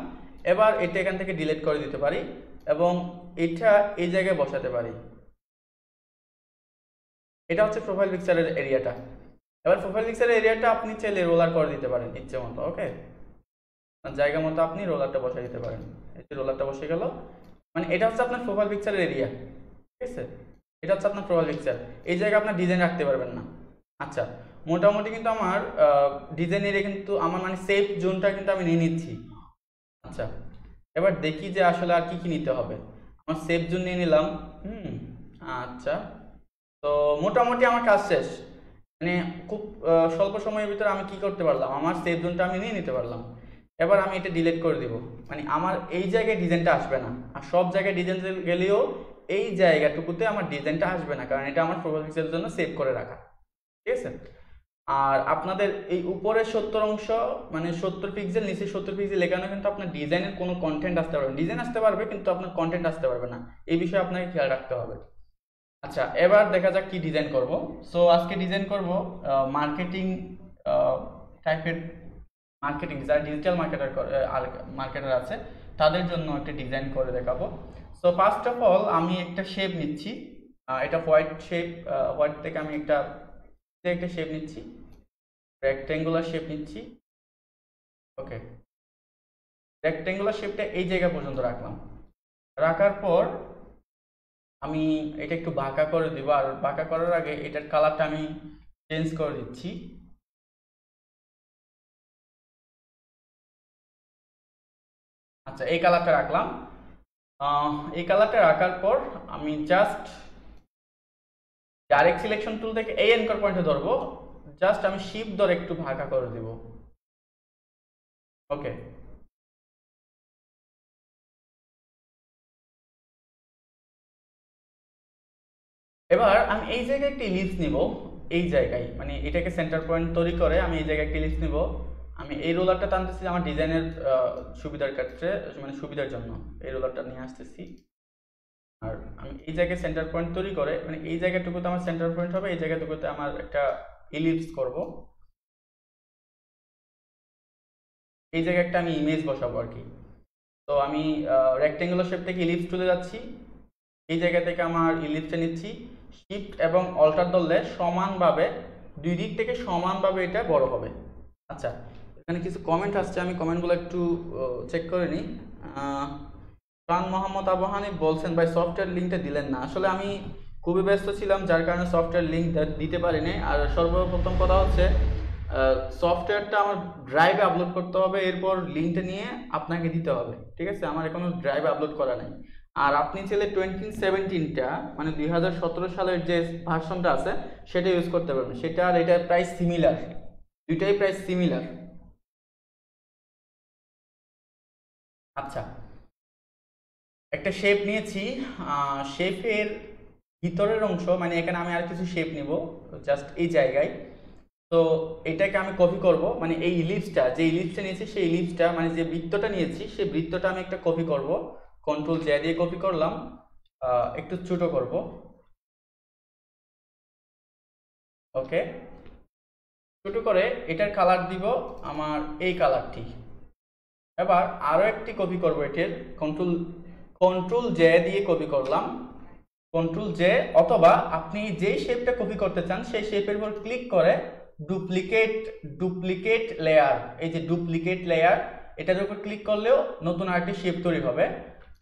এবার এটা এখান থেকে ডিলিট করে দিতে পারি এবং এটা এই জায়গায় বসাতে পারি। এটা হচ্ছে প্রোফাইল পিকচারের এরিয়াটা। এবার প্রোফাইল পিকচারের এরিয়াটা আপনি চাইলে রোলার করে দিতে পারেন ইচ্ছে মতো। ওকে, জায়গা মতো আপনি রোলারটা বসিয়ে দিতে পারেন। এই যে রোলারটা বসে গেল, মানে এটা হচ্ছে আপনার প্রোফাইল পিকচারের এরিয়া। ঠিক আছে, এটা হচ্ছে আপনার প্রোফাইল পিকচার। এই জায়গায় আপনার ডিজাইন রাখতে পারবেন না। আচ্ছা, মোটামুটি কিন্তু আমার ডিজাইন এরিয়া কিন্তু আমার মানে সেফ জোনটা কিন্তু আমি নিয়ে নিচ্ছি। আচ্ছা, এবার দেখি যে আসলে আর কি কি নিতে হবে। আমার সেফ জোন নিয়ে নিলাম। আচ্ছা, তো মোটামুটি আমার কাজ শেষ। মানে খুব স্বল্প সময়ের ভিতরে আমি কি করতে পারলাম, আমার সেফ জোনটা আমি নিয়ে নিতে পারলাম। এবার আমি এটা ডিলিট করে দিব, মানে আমার এই জায়গায় ডিজাইনটা আসবে না। আর সব জায়গায় ডিজাইন গেলেও এই জায়গাটুকুতে আমার ডিজাইনটা আসবে না, কারণ এটা আমার প্রোফাইল পিকচারের জন্য সেভ করে রাখা। ঠিক আছে, আর আপনাদের এই উপরে 70 অংশ মানে 70 পিক্সেল, নিচে 70 পিক্সেল এখানে কিন্তু আপনার ডিজাইনের কোনো কন্টেন্ট আসতে পারবে, ডিজাইন আসতে পারবে কিন্তু আপনার কন্টেন্ট আসতে পারবে না। এই বিষয়ে আপনাকে খেয়াল রাখতে হবে। আচ্ছা, এবার দেখা যাক কি ডিজাইন করব। সো আজকে ডিজাইন করব মার্কেটিং টাইপের, মার্কেটিং যারা ডিজিটাল মার্কেটার আছে তাদের জন্য একটা ডিজাইন করে দেখাবো। সো ফার্স্ট অফ অল আমি একটা শেপ নিচ্ছি, এটা হোয়াইট শেপ, হোয়াইট থেকে আমি একটা শেপ নিচ্ছি, রেক্টেঙ্গুলার শেপ নিচ্ছি। ওকে, রেক্টেঙ্গুলার শেপটা এই জায়গা পর্যন্ত রাখলাম। রাখার পর আমি এটা একটু বাঁকা করে দিব, আর বাঁকা করার আগে এটার কালারটা আমি চেঞ্জ করে দিচ্ছি। আচ্ছা, এই কালারটা রাখলাম। এই কালারটা রাখার পর আমি জাস্ট ডাইরেক্ট সিলেকশন টুল থেকে এই অ্যাঙ্কর পয়েন্টে ধরবো, জাস্ট আমি শিফট ধরে একটু বাঁকা করে দিব। ওকে, এবার আমি এই জায়গায় একটি ইলিপস নিব, এই জায়গায় মানে এটাকে সেন্টার পয়েন্ট তৈরি করে আমি এই জায়গায় একটি ইলিপস নিব। আমি এই রোলারটা টানতেছি আমার ডিজাইনের সুবিধার ক্ষেত্রে, মানে সুবিধার জন্য এই রোলারটা নিয়ে আসতেছি। আর আমি এই জায়গায় সেন্টার পয়েন্ট তৈরি করে, মানে এই জায়গাটুকুতে আমার সেন্টার পয়েন্ট হবে, এই জায়গাটুকুতে আমার একটা ইলিপস করব। এই জায়গায় একটা আমি ইমেজ বসাবো আর কি। তো আমি রেক্টেঙ্গুলার শেপ থেকে ইলিপস চলে যাচ্ছি, এই জায়গা থেকে আমার ইলিপসটা নিচ্ছি, শিফট এবং অল্টার ধরলে সমানভাবে দুই দিক থেকে সমানভাবে এটা বড় হবে। আচ্ছা, এখানে কিছু কমেন্ট আসছে, আমি কমেন্টগুলো একটু চেক করে নিই। প্রাণ মোহাম্মদ আবু হানিফ বলছেন ভাই সফটওয়্যার লিঙ্কটা দিলেন না। আসলে আমি খুবই ব্যস্ত ছিলাম, যার কারণে সফটওয়্যার লিঙ্ক দিতে পারিনি। আর সর্বপ্রথম কথা হচ্ছে সফটওয়্যারটা আমার ড্রাইভে আপলোড করতে হবে, এরপর লিঙ্কটা নিয়ে আপনাকে দিতে হবে, ঠিক আছে? আমার এখনো ড্রাইভে আপলোড করা নাই। আর আপনি চাইলে 2017টা মানে 2017 সালের যে ভার্সনটা আছে সেটা ইউজ করতে পারবেন, সেটা আর এটা প্রায় সিমিলার, দুইটাই প্রায় সিমিলার। আচ্ছা, একটা শেপ নিয়েছি, শেপের ভিতরের অংশ মানে এখানে আমি আর কিছু শেপ নিব জাস্ট এই জায়গায়। তো এটাকে আমি কপি করব, মানে এই ইলিপসটা, যে ইলিপসটা নিয়েছি সেই ইলিপসটা মানে যে বৃত্তটা নিয়েছি সেই বৃত্তটা আমি একটা কপি করব। কন্ট্রোল জে দিয়ে কপি করলাম, একটু ছোট করব। ওকে, ছোট করে এটার কালার দিব আমার এই কালারটি। এবার আরো একটি কপি করব, এটার কন্ট্রোল জে দিয়ে কপি করলাম, কন্ট্রোল জে, অথবা আপনি যেই শেপটা কপি করতে চান সেই শেপের উপর ক্লিক করে ডুপ্লিকেট লেয়ার, এই যে ডুপ্লিকেট লেয়ার এটার উপর ক্লিক করলেও নতুন আরেকটি শেপ তৈরি হবে।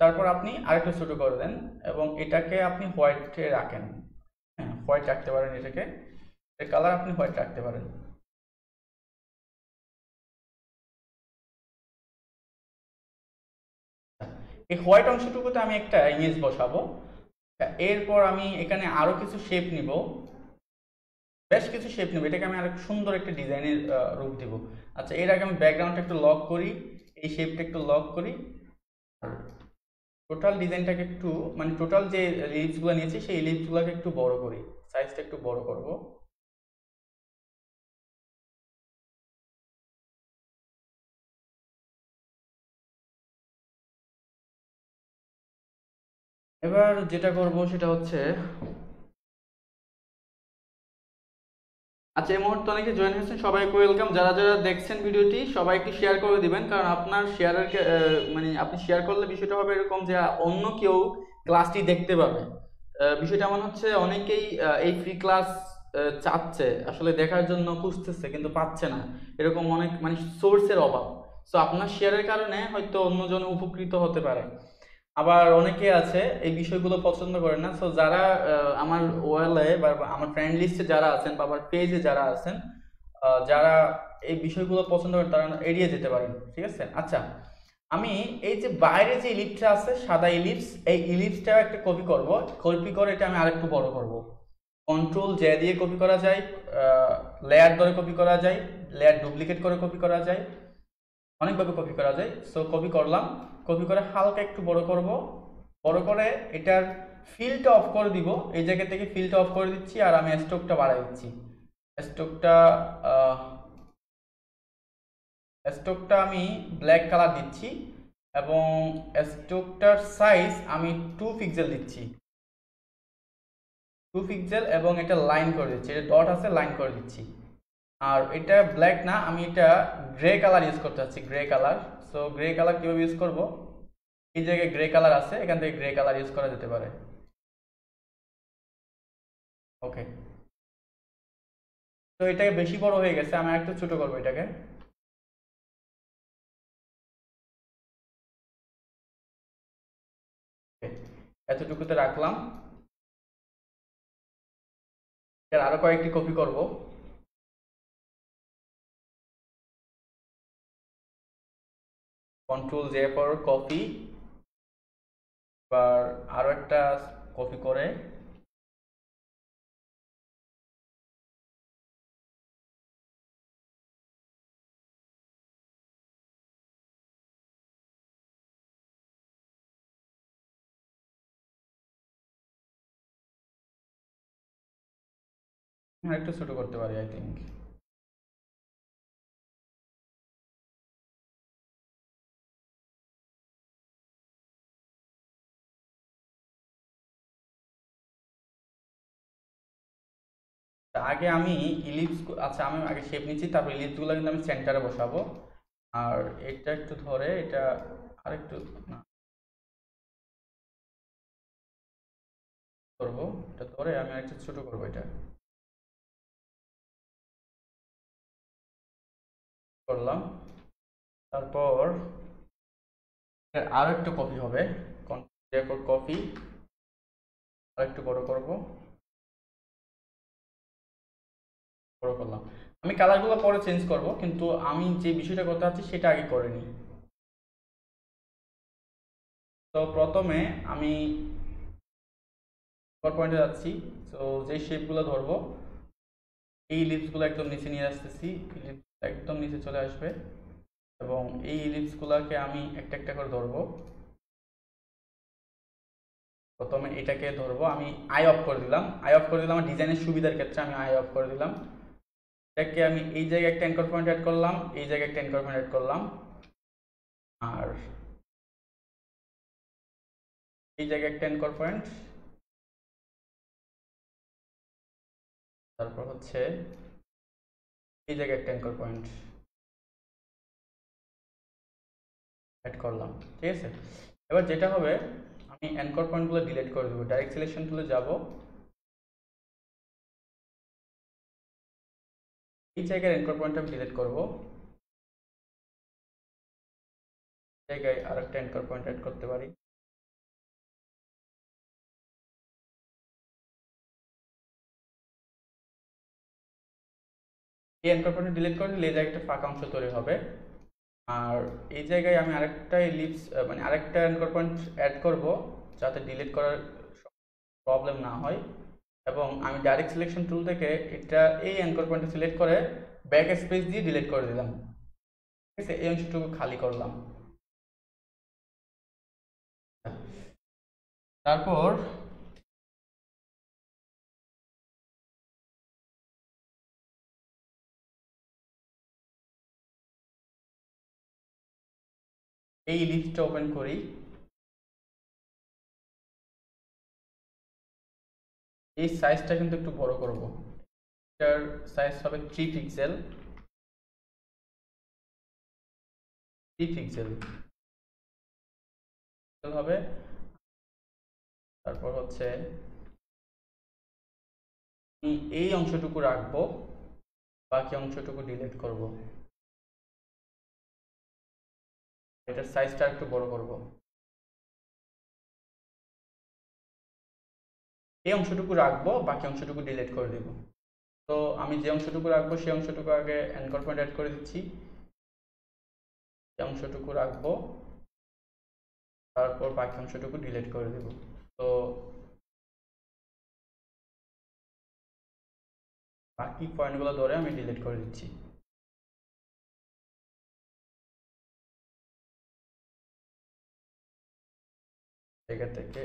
তারপর আপনি আরেকটু ছোট করে দেন এবং এটাকে আপনি হোয়াইটে রাখেন। হ্যাঁ, হোয়াইট রাখতে পারেন, এটাকে এর কালার আপনি হোয়াইট রাখতে পারেন। এই হোয়াইট অংশটুকুতে আমি একটা ইমেজ বসাবো। এরপর আমি এখানে আরো কিছু শেপ নিব, বেশ কিছু শেপ নেব, এটাকে আমি আরেক সুন্দর একটা ডিজাইনের রূপ দিব। আচ্ছা, এর আগে আমি ব্যাকগ্রাউন্ডটা একটু লক করি, এই শেপটা একটু লক করি, আর টোটাল ডিজাইনটাকে একটু মানে টোটাল যে লিপসগুলো নিয়েছি সেই লিপসগুলোকে একটু বড় করি, সাইজটা একটু বড় করব। এবার যেটা করব সেটা হচ্ছে, আচ্ছা এই মুহূর্তে অনেকে জয়েন হয়েছেন, সবাইকে ওয়েলকাম। যারা যারা দেখছেন ভিডিওটি সবাইকে শেয়ার করে দিবেন, কারণ আপনার শেয়ারের মানে আপনি শেয়ার করলে বিষয়টা হবে এরকম যে অন্য কেউ ক্লাসটি দেখতে পাবে। বিষয়টা এমন হচ্ছে অনেকেই এই ফ্রি ক্লাস চাচ্ছে, আসলে দেখার জন্য খুঁজতেছে কিন্তু পাচ্ছে না, এরকম অনেক মানে সোর্সের অভাব। সো আপনার শেয়ারের কারণে হয়তো অন্যজন উপকৃত হতে পারে। আবার অনেকে আছে এই বিষয়গুলো পছন্দ করে না। সো যারা আমার ওয়েলে বা আমার ফ্রেন্ড লিস্টে যারা আছেন বা আমার পেজে যারা আছেন, যারা এই বিষয়গুলো পছন্দ করেন তারা এড়িয়ে যেতে পারেন, ঠিক আছে? আচ্ছা, আমি এই যে বাইরে যে ইলিপসটা আছে সাদা ইলিপস, এই ইলিপসটাও একটা কপি করব, কপি করে এটা আমি আরেকটু বড় করব। কন্ট্রোল জে দিয়ে কপি করা যায়, লেয়ার ধরে কপি করা যায়, লেয়ার ডুপ্লিকেট করে কপি করা যায়, অনেকভাবে কপি করা যায়। সো কপি করলাম, কপি করে হালকা একটু বড় করব, বড় করে এটার ফিলটা অফ করে দিব, এই জায়গা থেকে ফিলটা অফ করে দিচ্ছি আর আমি স্ট্রোকটা বাড়াই দিচ্ছি। স্ট্রোকটা স্ট্রোকটা আমি ব্ল্যাক কালার দিচ্ছি এবং স্ট্রোকটার সাইজ আমি 2 পিক্সেল দিচ্ছি, 2 পিক্সেল, এবং এটা লাইন করে দিচ্ছি, এটা ডট আছে লাইন করে দিচ্ছি। আর এটা ব্ল্যাক না, আমি এটা গ্রে কালার ইউজ করতে চাচ্ছি, grey colour. So grey colour কীভাবে ইউজ করব, এই জায়গায় গ্রে কালার আছে, এখান থেকে গ্রে কালার ইউজ করা যেতে পারে। ওকে, তো এটাকে বেশি বড় হয়ে গেছে, আমি একটু ছোট করবো এটাকে। এতটুকুতে রাখলাম। এর আরো কয়েকটি কপি করব। Control J for copy. এবার আরো একটা কপি করে একটু ছোট করতে পারি আই থিঙ্ক। আগে আমি ইলিপস, আচ্ছা আমি আগে শেপ নিচ্ছি, তারপর ইলিপস গুলো কিন্তু আমি সেন্টারে বসাবো। আর এটা একটু ধরে এটা আরেকটু না করবো, এটা ধরে আমি আরেকটু ছোট করবো এটা, করলাম। তারপর আরো একটু কপি হবে, কন্ট্রোল কপি, আর একটু বড় করব, বড় করলাম। আমি কালারগুলো পরে চেঞ্জ করব, কিন্তু আমি যে বিষয়টা করতে চাচ্ছি সেটা আগে করে নিই। তো প্রথমে আমি পয়েন্টে যাচ্ছি। তো যে শেপগুলো ধরবো, এই ইলিপসগুলো একদম নিচে নিয়ে আসতেছি, ইলিপস একদম নিচে চলে আসবে, এবং এই ইলিপসগুলোকে আমি একটা একটা করে ধরবো। প্রথমে এটাকে ধরবো, আমি আই অফ করে দিলাম, আই অফ করে দিলাম আমার ডিজাইনের সুবিধার ক্ষেত্রে আমি আই অফ করে দিলাম। এটাকে আমি এই জায়গায় একটা অ্যাঙ্কর পয়েন্ট অ্যাড করলাম, এই জায়গায় একটা অ্যাঙ্কর পয়েন্ট অ্যাড করলাম, আর এই জায়গায় একটা অ্যাঙ্কর পয়েন্ট, তারপর হচ্ছে এই জায়গায় একটা অ্যাঙ্কর পয়েন্ট অ্যাড করলাম। ঠিক আছে, এবার যেটা হবে আমি অ্যাঙ্কর পয়েন্টগুলো ডিলিট করে দেবো, ডাইরেক্ট সিলেকশন টুলে যাব, এই জায়গায় অ্যাঙ্কর পয়েন্ট আমি ডিলিট করবো, জায়গায় আর একটা অ্যাঙ্কর পয়েন্ট অ্যাড করতে পারি। এই অ্যাঙ্কর পয়েন্ট ডিলিট করে দিলে এই জায়গায় একটা ফাঁকা অংশ তৈরি হবে। আর এই জায়গায় আমি আরেকটা ইলিপস মানে আরেকটা অ্যাঙ্কর পয়েন্ট অ্যাড করব, যাতে ডিলিট করার প্রবলেম না হয়। এবং আমি ডাইরেক্ট সিলেকশন টুল থেকে এটা এই অ্যাঙ্কর পয়েন্টটা সিলেক্ট করে ব্যাক স্পেস দিয়ে ডিলিট করে দিলাম। ঠিক আছে, এই অংশটুকু খালি করলাম। তারপর এই লিস্টটা ওপেন করি, এই সাইজটা কিন্তু একটু বড় করব, এটার সাইজ হবে 3 পিক্সেল, 3 পিক্সেল হবে। তারপর হচ্ছে আমি এই অংশটুকু রাখবো, বাকি অংশটুকু ডিলিট করব, এটার সাইজটা একটু বড় করব। এই অংশটুকু রাখবো, বাকি অংশটুকু ডিলিট করে দিব। তো আমি যে অংশটুকু রাখবো সেই অংশটুকু আগে অ্যাঙ্কর পয়েন্ট অ্যাড করে দিচ্ছি, এই অংশটুকু রাখবো, তারপর বাকি অংশটুকু ডিলিট করে দেব। তো বাকি পয়েন্টগুলো ধরে আমি ডিলিট করে দিচ্ছি জায়গা থেকে।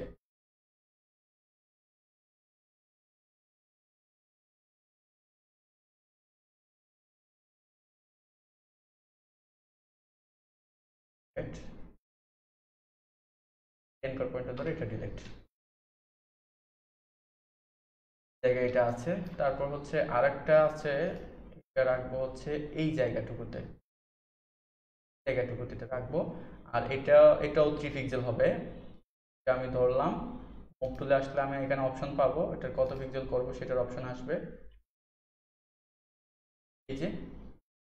এনকোর পয়েন্টার ধরে এটা ডিলেট জায়গায় এটা আছে। তারপর হচ্ছে আরেকটা আছে, এটা রাখবো হচ্ছে এই জায়গাটুকুতে রাখবো। আর এটাও 3 পিক্সেল হবে। এটা আমি ধরলাম, মুভ টুলে আসলে আমি এখানে অপশন পাবো, এটার কত পিক্সেল করব সেটার অপশন আসবে। এই যে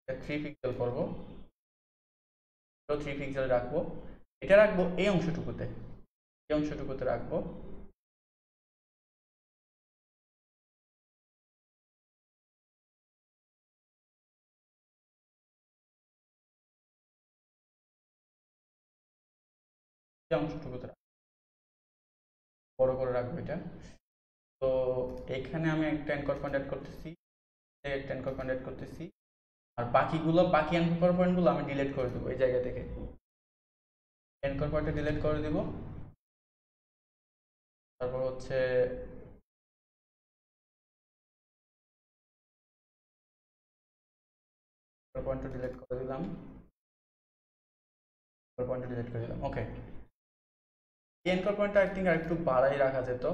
3 পিক্সেল করব, 3 পিক্সেল রাখবো। এটা রাখবো এই অংশটুকুতে রাখবো। এই অংশটুকুতে বড় করে রাখবো এটা। তো এখানে আমি একটা অ্যাঙ্কর পয়েন্ট অ্যাড করতেছি, একটা অ্যাঙ্কর পয়েন্ট অ্যাড করতেছি। আর বাকি অ্যাঙ্কর পয়েন্টগুলো আমি ডিলিট করে দেবো এই জায়গা থেকে। অ্যাঙ্কর পয়েন্টটা ডিলিট করে দিব। তারপর হচ্ছে পয়েন্টটা ডিলিট করে দিলাম, পয়েন্টটা ডিলিট করে দিলাম। ওকে, এই অ্যাঙ্কর পয়েন্টটা আই থিঙ্ক আর একটু বাড়াই রাখা যেত,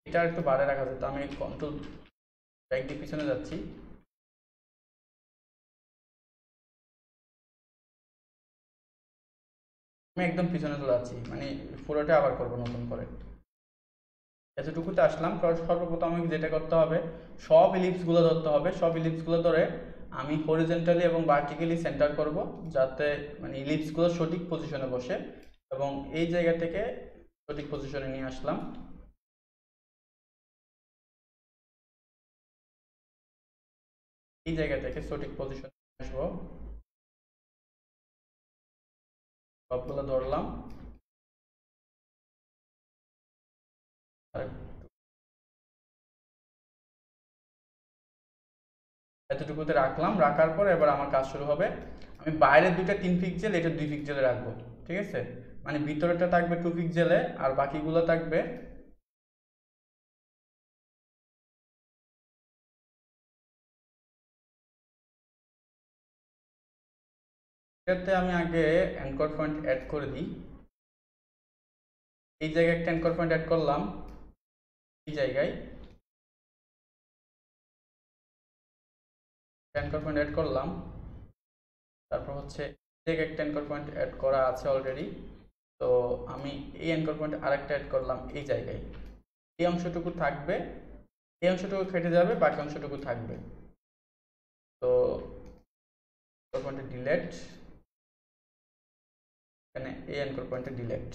এটা একটু বাড়াই রাখা যেত। আমি কন্ট্রোল ব্যাক দিয়ে পিছনে যাচ্ছি। আমি একদম পিছনে চলে যাচ্ছি, মানে পুরোটা আবার করবো নতুন করে। এতটুকুতে আসলাম। সর্বপ্রথম আমাকে যেটা করতে হবে, সব ইলিপসগুলো ধরতে হবে। সব ইলিপসগুলো ধরে আমি হরিজন্টালি এবং ভার্টিক্যালি সেন্টার করব, যাতে মানে ইলিপসগুলো সঠিক পজিশনে বসে। এবং এই জায়গা থেকে সঠিক পজিশনে নিয়ে আসলাম। এই জায়গা থেকে সঠিক পজিশনে আসবো, সবগুলো ধরলাম। এতটুকুতে রাখলাম। রাখার পর এবার আমার কাজ শুরু হবে। আমি বাইরের দুইটা 3 পিক্সেল, এটা 2 পিক্সেলে রাখবো, ঠিক আছে? মানে ভিতরেটা থাকবে 2 পিক্সেলে আর বাকিগুলো থাকবে এটাতে। আমি আগে অ্যাঙ্কর পয়েন্ট অ্যাড করে দিই। এই জায়গায় একটা অ্যাঙ্কর পয়েন্ট অ্যাড করলাম, এই জায়গায় অ্যাঙ্কর পয়েন্ট অ্যাড করলাম। তারপর হচ্ছে এই জায়গায় একটা অ্যাঙ্কর পয়েন্ট অ্যাড করা আছে অলরেডি। তো আমি এই অ্যাঙ্কর পয়েন্ট আরেকটা অ্যাড করলাম এই জায়গায়। এই অংশটুকু থাকবে, এই অংশটুকু কেটে যাবে, বাকি অংশটুকু থাকবে। তো অ্যাঙ্কর পয়েন্টে ডিলেট, এখানে এই অ্যাঙ্কর পয়েন্টে ডিলেট।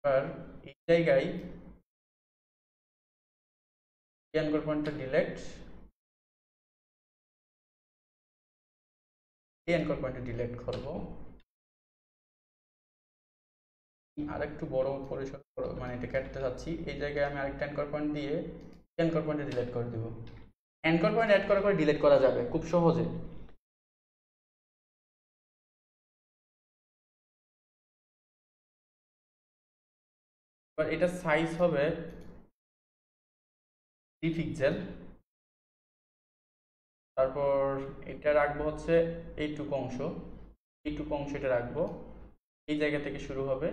এবার এই জায়গায় এই অ্যাঙ্কর পয়েন্টটা ডিলেট, এই অ্যাঙ্কর পয়েন্টে ডিলেট করব। আরেকটু বড় পরিসর মানে এটা কাটতে চাচ্ছি। এই জায়গায় আমি আরেকটা অ্যাঙ্কর পয়েন্ট দিয়ে অ্যাঙ্কর পয়েন্টে ডিলিট করে দেব। অ্যাঙ্কর পয়েন্ট অ্যাড করে ডিলিট করা যাবে খুব সহজে। এবার এটা সাইজ হবে 3 পিক্সেল। তারপর এটা রাখবো হচ্ছে এইটুকু অংশ, এটা রাখবো। এই জায়গা থেকে শুরু হবে,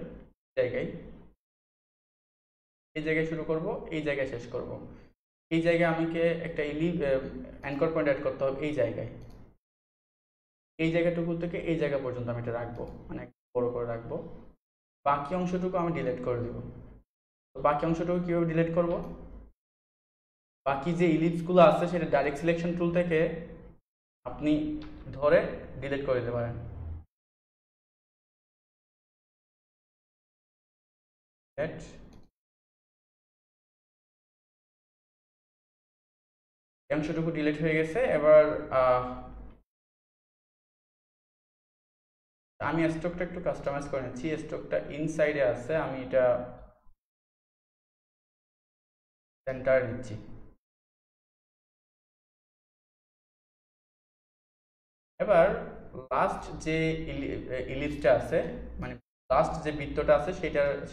এই জায়গায় শুরু করব, এই জায়গায় শেষ করব। এই জায়গায় আমাকে একটা অ্যাঙ্কর পয়েন্ট অ্যাড করতে হবে এই জায়গায়। এই জায়গাটুকু থেকে এই জায়গা পর্যন্ত আমি এটা রাখবো, মানে বড় করে রাখবো। বাকি অংশটুকু আমি ডিলিট করে দিব। তো বাকি অংশটুকু কিভাবে ডিলিট করব? বাকি যে ইলিপসগুলো আছে সেটা ডাইরেক্ট সিলেকশন টুল থেকে আপনি ধরে ডিলিট করে দিতে পারেন। অংশটুকু ডিলিট হয়ে গেছে। এবার আমি স্টকটা একটু কাস্টমাইজ করে নিচ্ছি। স্টকটা ইনসাইডে আছে, আমি এটা সেন্টার নিচ্ছি। এবার লাস্ট যে ইলিপসটা আছে, মানে লাস্ট যে বৃত্তটা আছে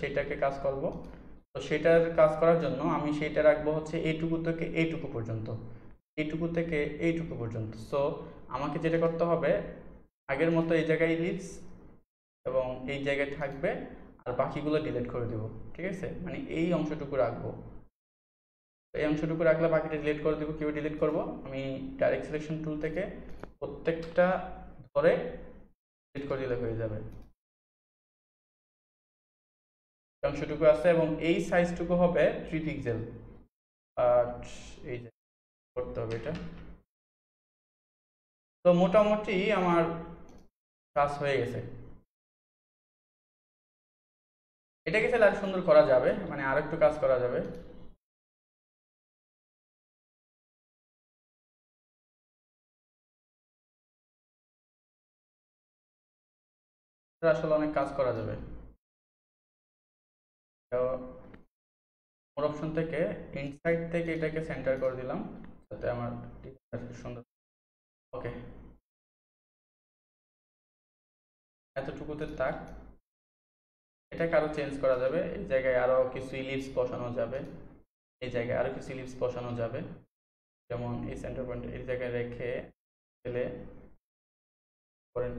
সেটাকে কাজ করব। তো সেটার কাজ করার জন্য আমি সেটা রাখবো হচ্ছে এইটুকু থেকে এইটুকু পর্যন্ত। এইটুকু থেকে এইটুকু পর্যন্ত। সো আমাকে যেটা করতে হবে, আগের মতো এই জায়গায় ইলিপস এবং এই জায়গায় থাকবে, আর বাকিগুলো ডিলিট করে দেবো। ঠিক আছে, মানে এই অংশটুকু রাখবো। এই অংশটুকু রাখলে বাকিটা ডিলিট করে দেবো। কীভাবে ডিলিট করবো, আমি ডাইরেক্ট সিলেকশন টুল থেকে প্রত্যেকটা ধরে ডিলিট করে দিলে হয়ে যাবে। অংশটুকু আছে এবং এই সাইজটুকু হবে 3 পিক্সেল। আর এই যে করতে হবে এটা। তো মোটামুটি আমার কাজ হয়ে গেছে। এটাকে চাইলে আরো সুন্দর করা যাবে, মানে আর একটু কাজ করা যাবে। আসলে অনেক কাজ করা যাবে। তো মোর অপশন থেকে ইনসাইড থেকে এটাকে সেন্টার করে দিলাম, যাতে আমার সুন্দর। ওকে, এতটুকুতে থাক। এটাকে আরো চেঞ্জ করা যাবে। এই জায়গায় আরো কিছু ইলিপস বসানো যাবে, এই জায়গায় আরো কিছু ইলিপস বসানো যাবে। যেমন এই সেন্টার পয়েন্ট এই জায়গায় রেখে ফেলে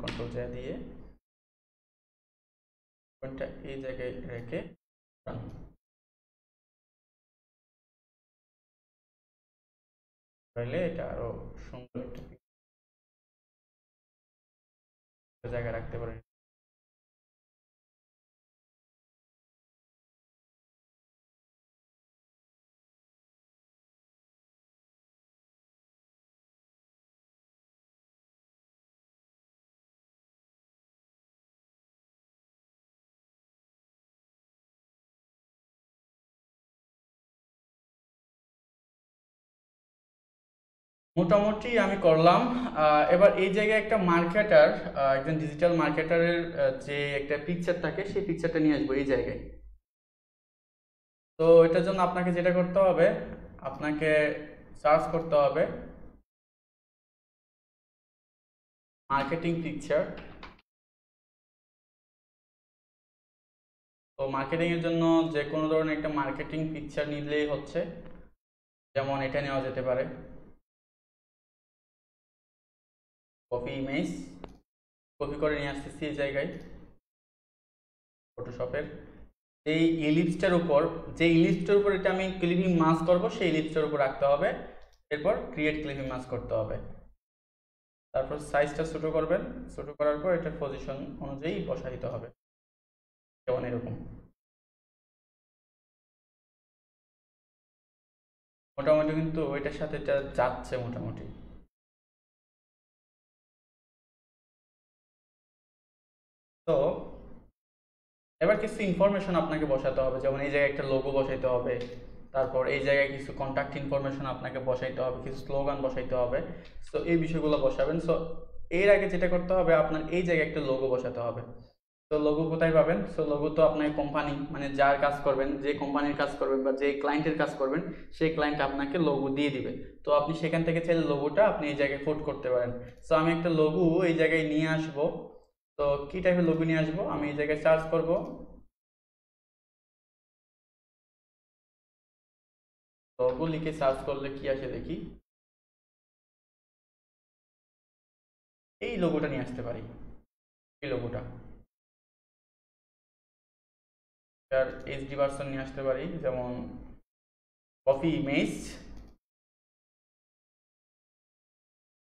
কন্ট্রোল জে দিয়ে পয়েন্টটা এই জায়গায় রেখে তাহলে এটা আরো সুন্দর একটা জায়গায় রাখতে পারেন। মোটামুটি আমি করলাম। এবার এই জায়গায় একটা মার্কেটার, একজন ডিজিটাল মার্কেটারের যে একটা পিকচার থাকে, সেই পিকচারটা নিয়ে আসবো এই জায়গায়। তো এটার জন্য আপনাকে যেটা করতে হবে, আপনাকে সার্চ করতে হবে মার্কেটিং পিকচার। তো মার্কেটিং এর জন্য যে কোনো ধরনের একটা মার্কেটিং পিকচার নিলেই হচ্ছে। যেমন এটা নেওয়া যেতে পারে, কপি ইমেজ, কপি করে নিয়ে আসতেছি এই জায়গায় ফটোশপের। এই ইলিপসটার উপর, যে ইলিপসটার উপর এটা আমি ক্লিপিং মাস্ক করব, সেই ইলিপসটার উপর রাখতে হবে। এরপর ক্রিয়েট ক্লিপিং মাস্ক করতে হবে। তারপর সাইজটা ছোট করবেন, ছোট করার পর এটার পজিশন অনুযায়ী বসাইতে হবে, যেমন এরকম। মোটামুটি কিন্তু ওইটার সাথে এটা যাচ্ছে মোটামুটি। তো এবার কিছু ইনফরমেশন আপনাকে বসাতে হবে, যেমন এই জায়গায় একটা লোগো বসাইতে হবে। তারপর এই জায়গায় কিছু কন্ট্যাক্ট ইনফরমেশন আপনাকে বসাইতে হবে, কিছু স্লোগান বসাইতে হবে। সো এই বিষয়গুলো বসাবেন। সো এর আগে যেটা করতে হবে, আপনার এই জায়গায় একটা লোগো বসাতে হবে। তো লোগো কোথায় পাবেন? সো লোগো তো আপনার কোম্পানি, মানে যার কাজ করবেন, যে কোম্পানির কাজ করবেন বা যে ক্লায়েন্টের কাজ করবেন, সেই ক্লায়েন্ট আপনাকে লোগো দিয়ে দিবে। তো আপনি সেখান থেকে চাইলে লোগোটা আপনি এই জায়গায় কোড করতে পারেন। সো আমি একটা লোগো এই জায়গায় নিয়ে আসবো। তো কি টাইপের লোগো নিয়ে আসবো, আমি এই জায়গায় সার্চ করব, লোগো লিখে সার্চ করলে কি আসে দেখি। এই লোগোটা নিয়ে আসতে পারি, এই লোগোটা তার এইচডি ভার্সন নিয়ে আসতে পারি, যেমন কপি ইমেজ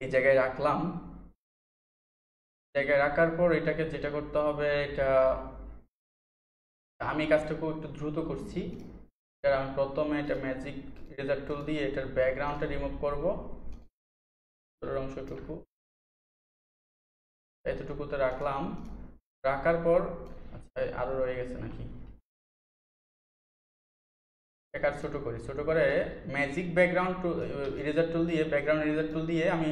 এই জায়গায় রাখলাম। জায়গায় রাখার পর এটাকে যেটা করতে হবে, এটা আমি কাজটাকে একটু দ্রুত করছি। এটা আমি প্রথমে এটা ম্যাজিক ইরেজার টুল দিয়ে এটার ব্যাকগ্রাউন্ডটা রিমুভ করব, অংশটুকু এতটুকুতে রাখলাম। রাখার পর আচ্ছা আরো রয়ে গেছে নাকি, এক আর ছোট করি, ছোট করে ম্যাজিক ব্যাকগ্রাউন্ড টুল ইরেজার টুল দিয়ে, ব্যাকগ্রাউন্ড ইরেজার টুল দিয়ে আমি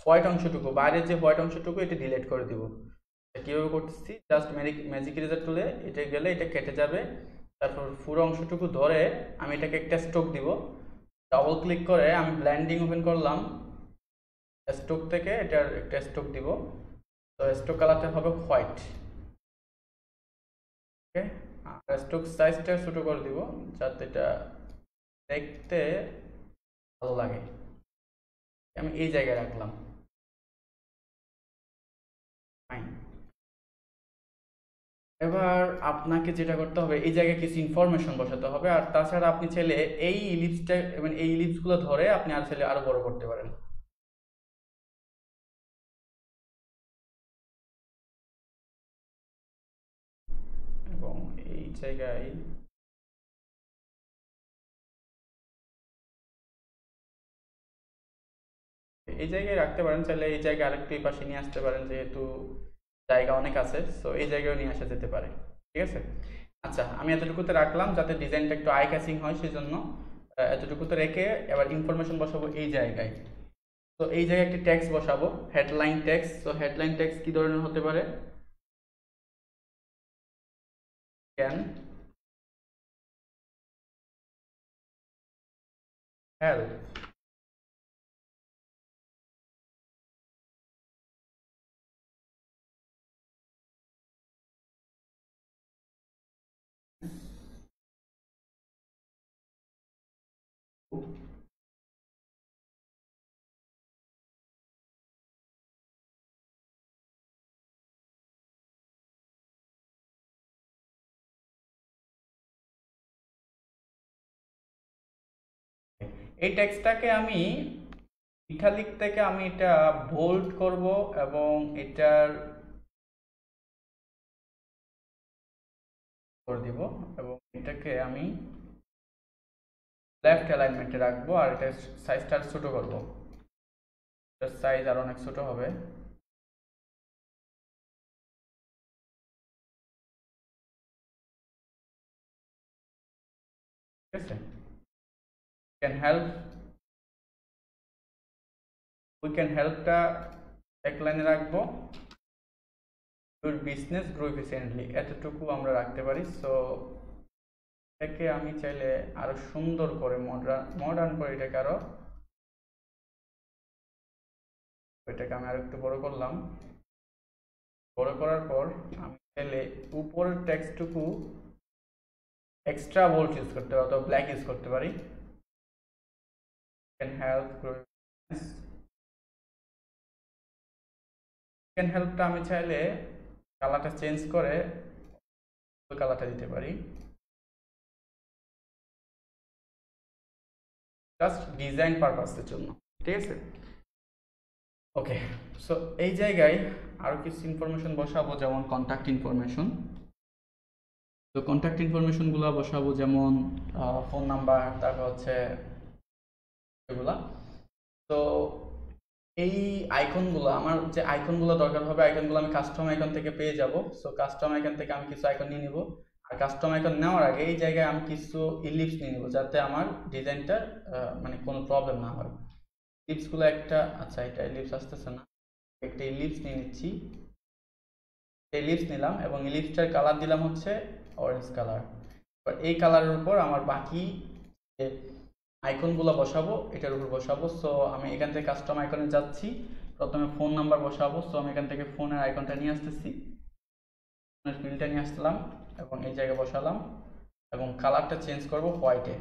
হোয়াইট অংশটুকু, বাইরের যে হোয়াইট অংশটুকু এটা ডিলিট করে দিব। কীভাবে করতেছি, জাস্ট ম্যাজিক ইরেজার টুলে এটা গেলে এটা কেটে যাবে। তারপর পুরো অংশটুকু ধরে আমি এটাকে একটা স্ট্রোক দিব। ডাবল ক্লিক করে আমি ব্ল্যান্ডিং ওপেন করলাম, স্ট্রোক থেকে এটার একটা স্ট্রোক দিব। তো স্ট্রোক কালারটা হবে হোয়াইট। ওকে, আর স্ট্রোক সাইজটা ছোট করে দিব, যাতে এটা দেখতে ভালো লাগে। আমি এই জায়গায় রাখলাম। ফাইন। এবার আপনাকে যেটা করতে হবে, এই জায়গায় কিছু ইনফরমেশন বসাতে হবে, আর তাছাড়া আপনি চাইলে এই ইলিপসটা মানে এই ইলিপসগুলো ধরে আপনি আর চাইলে আরো বড় করতে পারেন। এবং এই জায়গায় রাখতে পারেন, চাইলে এই জায়গায় আরেকটু এই পাশে নিয়ে আসতে পারেন, যেহেতু জায়গা অনেক আছে, সো এই জায়গায় নিয়ে আসা যেতে পারে। ঠিক আছে, আচ্ছা আমি এতটুকুতে রাখলাম যাতে ডিজাইনটা একটু আই ক্যাচিং হয়, সেই জন্য এতটুকুতে রেখে এবার ইনফরমেশন বসাবো এই জায়গায়। তো এই জায়গায় একটি টেক্সট বসাবো, হেডলাইন টেক্সট। তো হেডলাইন টেক্সট কি ধরনের হতে পারে? Can help. এই টেক্সটটাকে আমি ইটালিক থেকে আমি এটা বোল্ড করব, এবং এটার করে দিব, এবং এটাকে আমি লেফট অ্যালাইনমেন্টে রাখবো, আর এটা সাইজটা ছোট করব, এটার সাইজ আর অনেক ছোট হবে। ঠিক আছে, ক্যান হেল্প, উই ক্যান হেল্পটা এক লাইনে রাখবো, ইউর বিজনেস গ্রো এফিসিয়েন্টলি, এতটুকু আমরা রাখতে পারি। সো এটাকে আমি চাইলে আরো সুন্দর করে মডার্ন করে এটাকে এটাকে আমি আরো একটু বড় করলাম। বড় করার পর আমি চাইলে উপরের টেক্সটটুকু এক্সট্রা বোল্ড ইউজ করতে পারি অথবা ব্ল্যাক ইউজ করতে পারি। ক্যান হেল্প গ্রো, ক্যান হেল্পটা আমি চাইলে কালারটা চেঞ্জ করে কালারটা দিতে পারি, জাস্ট ডিজাইন পারপাসের জন্য। ঠিক আছে, ওকে। সো এই জায়গায় আরো কিছু ইনফরমেশন বসাবো, যেমন কন্ট্যাক্ট ইনফরমেশন। তো কন্ট্যাক্ট ইনফরমেশনগুলো বসাবো, যেমন ফোন নাম্বার, তারপর হচ্ছে এগুলা। তো এই আইকনগুলো, আমার যে আইকনগুলো দরকার হবে, আইকনগুলো আমি কাস্টম আইকন থেকে পেয়ে যাব। সো কাস্টম আইকন থেকে আমি কিছু আইকন নিয়ে নিব, আর কাস্টম আইকন নেওয়ার আগে এই জায়গায় আমি কিছু ইলিপস নিয়ে নিব, যাতে আমার ডিজাইনটা মানে কোনো প্রবলেম না হয়। ইলিপসগুলো একটা, আচ্ছা এটা ইলিপস আসতেছে না, একটা ইলিপস নিয়ে নিচ্ছি। ইলিপস নিলাম এবং ইলিপসটার কালার দিলাম হচ্ছে অরেঞ্জ কালার। এবার এই কালারের উপর আমার বাকি যে আইকনগুলো বসাবো এটার উপর বসাবো। সো আমি এখান থেকে কাস্টম আইকনে যাচ্ছি, প্রথমে ফোন নাম্বার বসাবো। সো আমি এখান থেকে ফোনের আইকনটা নিয়ে আসতেছি, ফোনের ফিল্ডটা নিয়ে আসলাম এবং এই জায়গায় বসালাম, এবং কালারটা চেঞ্জ করব হোয়াইটে।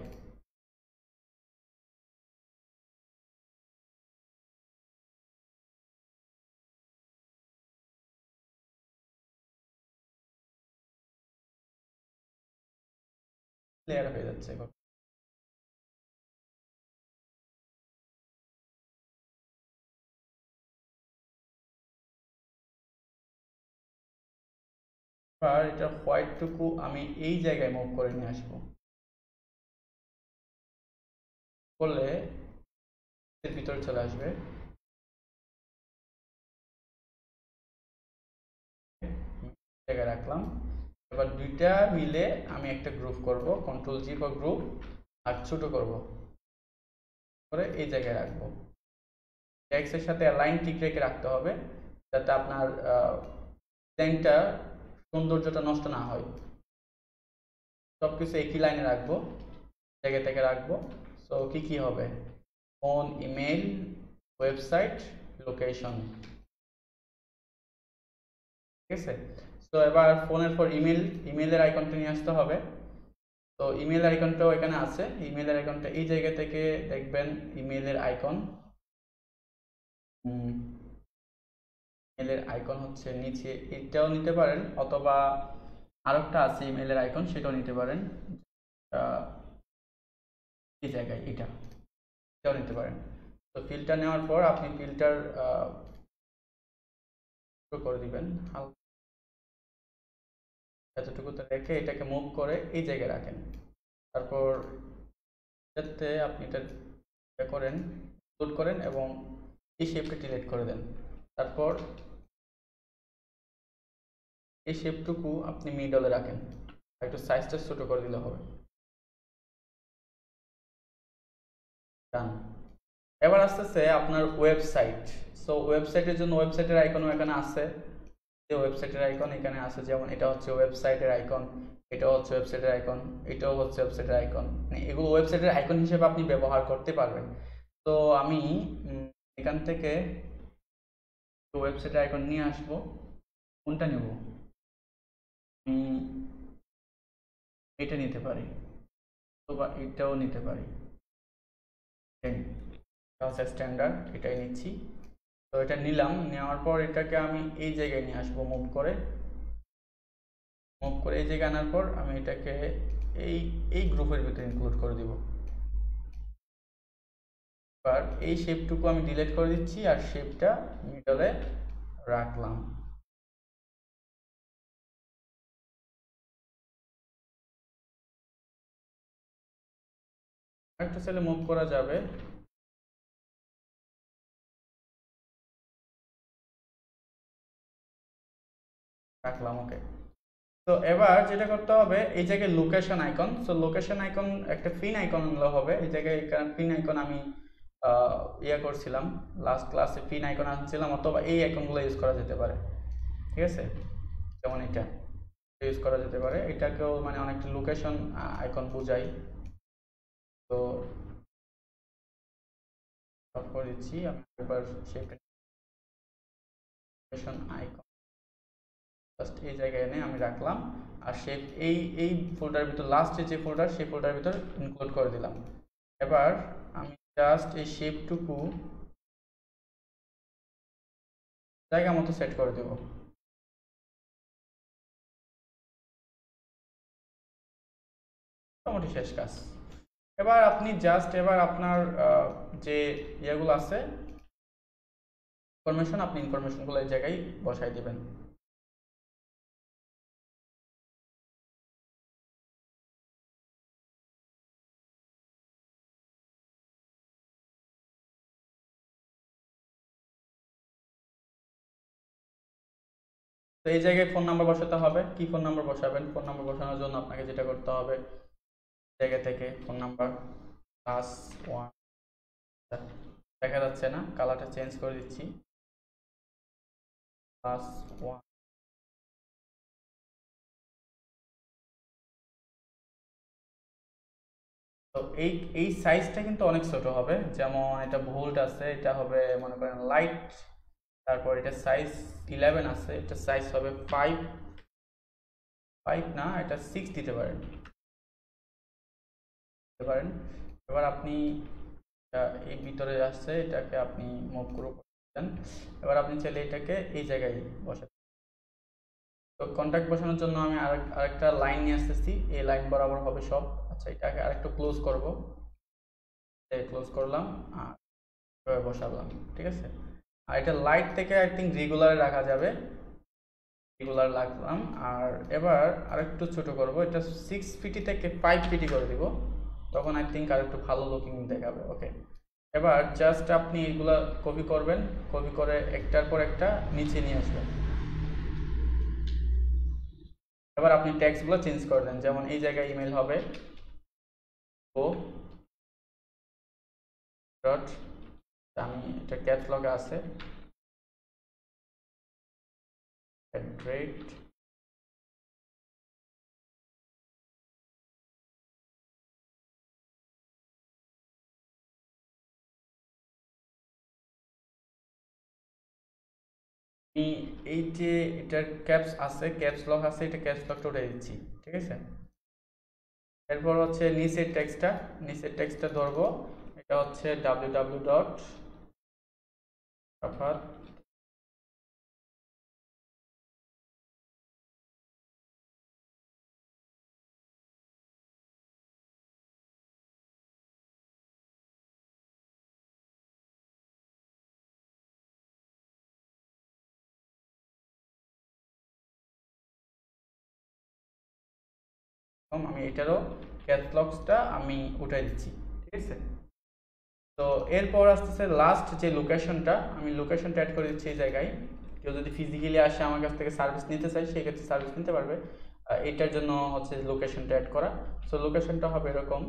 ক্লিয়ার হয়ে যাচ্ছে। এবার এটা হোয়াইটটুকু আমি এই জায়গায় মুভ করে নিয়ে আসবো, করলে এর ভিতরে চলে আসবে। জায়গায় রাখলাম। এবার দুইটা মিলে আমি একটা গ্রুপ করব, কন্ট্রোল জি ফর গ্রুপ, আর ছোট করব করে এই জায়গায় রাখবো। টেক্সট এর সাথে লাইন ঠিক রেখে রাখতে হবে, যাতে আপনার ডিজাইনটা সৌন্দর্যটা নষ্ট না হয়। সবকিছু একই লাইনে রাখবো, জায়গা থেকে রাখবো। সো কি কি হবে? Phone, email, website, location. ঠিক আছে, তো এবার ফোনের পর ইমেলের আইকনটা নিয়ে আসতে হবে। তো ইমেল আইকনটাও এখানে আছে, ইমেলের আইকনটা এই জায়গা থেকে দেখবেন, ইমেলের আইকন ইমেলের আইকন হচ্ছে নিচে, এটাও নিতে পারেন, অথবা আরেকটা আছে ইমেলের আইকন, সেটাও নিতে পারেন। এই জায়গায় এটাও নিতে পারেন। তো ফিল্টার নেওয়ার পর আপনি ফিল্টার করে দিবেন হালকা, এতটুকুতে রেখে এটাকে মুভ করে এই জায়গায় রাখেন। তারপর যাতে আপনি এটা করেন, লোড করেন এবং এই শেপটা ডিলিট করে দেন। তারপর এই শেপটুকু আপনি মিডলে রাখেন, একটু সাইজটা ছোট করে দিলে হবে। ডান। এবার আসতেছে আপনার ওয়েবসাইট। সো ওয়েবসাইটের জন্য ওয়েবসাইটের আইকনও এখানে আছে, যে ওয়েবসাইটের আইকন এখানে আছে, যেমন এটা হচ্ছে ওয়েবসাইটের আইকন, এটাও হচ্ছে ওয়েবসাইটের আইকন, এটাও হচ্ছে ওয়েবসাইটের আইকন। মানে এগুলো ওয়েবসাইটের আইকন হিসেবে আপনি ব্যবহার করতে পারবেন। তো আমি এখান থেকে ওয়েবসাইটের আইকন নিয়ে আসবো। কোনটা নেব? আমি এটা নিতে পারি, অথবা এটাও নিতে পারি। এটা হচ্ছে স্ট্যান্ডার্ড, এটাই নিচ্ছি। তো এটা নিলাম, নেওয়ার পর এটাকে আমি এই জায়গায় নিয়ে আসবো, মুভ করে এই জায়গায় আনার পর আমি এটাকে এই এই গ্রুপের ভিতরে ইনক্লুড করে দিব। এবার এই শেপটুকু আমি ডিলিট করে দিচ্ছি আর শেপটা মিডলে রাখলাম। একটা সেলে মুভ করা যাবে, রাখলাম। ওকে। তো এবার যেটা করতে হবে, এই জায়গায় location icon, so location icon একটা পিন আইকন হবে এই জায়গায়। পিন আইকন আমি ইয়ে করছিলাম লাস্ট ক্লাসে, পিন আইকন আনছিলাম, অথবা এই আইকনগুলো ইউজ করা যেতে পারে। ঠিক আছে, যেমন এটা ইউজ করা যেতে পারে, এটাকেও মানে অনেকটা লোকেশন আইকন বোঝাই। তো অফ করে দিচ্ছি আমি। এবার শেপটা লোকেশন আইকন জাস্ট এই জায়গায় এনে আমি রাখলাম, আর শেপ এই ফোল্ডারের ভিতর লাস্টে যে ফোল্ডার, সেই ফোল্ডারের ভিতর ইনক্লুড করে দিলাম। এবার আমি জাস্ট এই শেপটুকু জায়গা মতো সেট করে দেব। মোটামুটি শেষ কাজ। এবার আপনি জাস্ট এবার আপনার যে ইয়েগুলো আছে ইনফরমেশন, আপনি ইনফরমেশনগুলো এই জায়গায় বসাই দিবেন। তো এই জায়গায় ফোন নাম্বার বসাতে হবে। কি ফোন নাম্বার বসাবেন? ফোন নাম্বার বসানোর জন্য আপনাকে যেটা করতে হবে, জায়গা থেকে ফোন নাম্বার +1, দেখা যাচ্ছে না, কালারটা চেঞ্জ করে দিচ্ছি, +1। তো এই সাইজটা কিন্তু অনেক ছোট হবে, যেমন এটা ভোল্ট আছে, এটা হবে মনে করেন লাইট। তারপর এটা সাইজ 11 আছে, এটা সাইজ হবে 5 না, এটা 6 দিতে পারেন। এবার আপনি এই ভিতরে আসছে, এটাকে আপনি মুভ করে দেন। এবার আপনি চাইলে এটাকে এই জায়গায় বসাতে। তো কন্ট্যাক্ট বসানোর জন্য আমি আরেকটা লাইন নিয়ে আসতেছি, এই লাইন বরাবর হবে সব। আচ্ছা, এটাকে আরেকটু ক্লোজ করব, ক্লোজ করলাম আর বসালাম। ঠিক আছে, আর এটা লাইট থেকে আই থিঙ্ক রেগুলারে রাখা যাবে, রেগুলার রাখলাম। আর এবার আরেকটু ছোট করব, এটা 6 ফিটি থেকে 5 ফিটি করে দিব, তখন আই থিঙ্ক আর একটু ভালো লুকিং দেখাবে। ওকে। এবার জাস্ট আপনি এগুলা কপি করবেন, কপি করে একটার পর একটা নিচে নিয়ে আসবেন। এবার আপনি টেক্সটগুলো চেঞ্জ করে দেন, যেমন এই জায়গায় ইমেল হবে ও ডট, আমি এটা ক্যাপস লকে আছে, @। আমি এই যে এটার ক্যাপস আছে, ক্যাপস লক আছে, এটা ক্যাপস লকটা উঠে দিচ্ছি। ঠিক আছে, এরপর হচ্ছে নিচের টেক্সটটা ধরবো, এটা হচ্ছে www. রাফাত আমি এটারও ক্যাটলগসটা আমি উঠাই দিচ্ছি, ঠিক আছে। তো এরপর আসতেছে লাস্ট যে লোকেশনটা, আমি লোকেশনটা অ্যাড করে দিচ্ছি এই জায়গায়। কেউ যদি ফিজিক্যালি আসে আমার কাছ থেকে সার্ভিস নিতে চাই, সেই ক্ষেত্রে সার্ভিস নিতে পারবে। এটার জন্য হচ্ছে লোকেশনটা অ্যাড করা। সো লোকেশনটা হবে এরকম।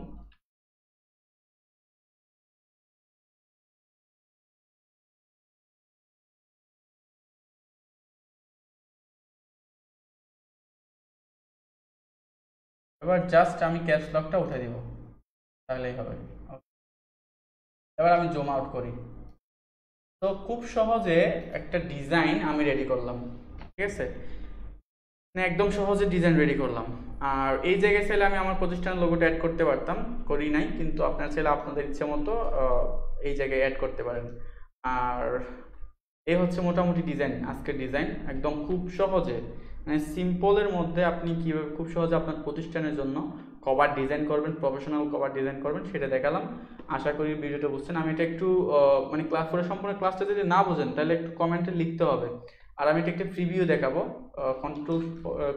এবার জাস্ট আমি ক্যাপস লকটা উঠে দিব, তাহলেই হবে। এবার আমি জুম আউট করি। তো খুব সহজে একটা ডিজাইন আমি রেডি করলাম, ঠিক আছে। মানে একদম সহজে ডিজাইন রেডি করলাম। আর এই জায়গায় চাইলে আমি আমার প্রতিষ্ঠানের লোগোটা অ্যাড করতে পারতাম, করি নাই, কিন্তু আপনারা চাইলে আপনাদের ইচ্ছে মতো এই জায়গায় অ্যাড করতে পারেন। আর এই হচ্ছে মোটামুটি ডিজাইন, আজকের ডিজাইন একদম খুব সহজে, মানে সিম্পলের মধ্যে আপনি কীভাবে খুব সহজে আপনার প্রতিষ্ঠানের জন্য কভার ডিজাইন করবেন, প্রফেশনাল কভার ডিজাইন করবেন, সেটা দেখালাম। আশা করি ভিডিওটা বুঝছেন। আমি এটা একটু মানে ক্লাস করে সম্পূর্ণ ক্লাসটা যদি না বোঝেন তাহলে একটু কমেন্টে লিখতে হবে। আর আমি এটা একটা প্রিভিউ দেখাবো।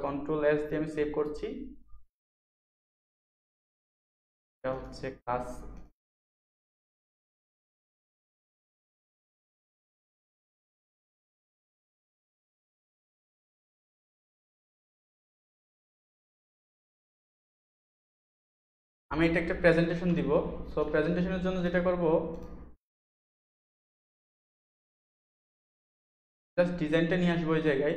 কন্ট্রোল এস দিয়ে আমি সেভ করছি। এটা হচ্ছে ক্লাস। আমি এটা একটা প্রেজেন্টেশন দিব। সো প্রেজেন্টেশনের জন্য যেটা করব, জাস্ট ডিজাইনটা নিয়ে আসবো ওই জায়গায়।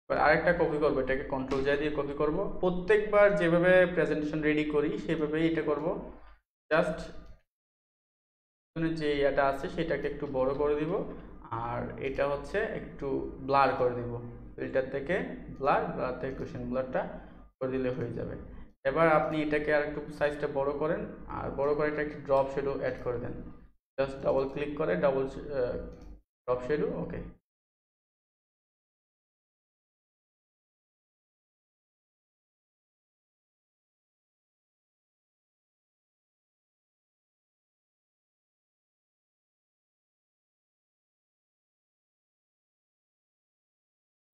এবার আরেকটা কপি করবো, এটাকে কন্ট্রোল জে দিয়ে কপি করব। প্রত্যেকবার যেভাবে প্রেজেন্টেশন রেডি করি সেভাবেই এটা করব। জাস্ট যে এটা আছে সেটাকে একটু বড় করে দিব, আর এটা হচ্ছে একটু ব্লার করে দিব। ফিল্টার থেকে ব্লার, ব্লার থেকে কুশন ব্লারটা করে দিলে হয়ে যাবে। এবার আপনি এটাকে আর একটু সাইজটা বড় করেন, আর বড় করে এটা একটু ড্রপ শেডো অ্যাড করে দেন। জাস্ট ডাবল ক্লিক করে ডাবল ড্রপ শেডো, ওকে।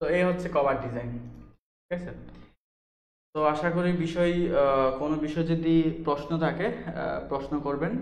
তো এই হচ্ছে কভার ডিজাইন, ঠিক আছে। তো আশা করি বিষয় কোনো বিষয় যদি প্রশ্ন থাকে প্রশ্ন করবেন।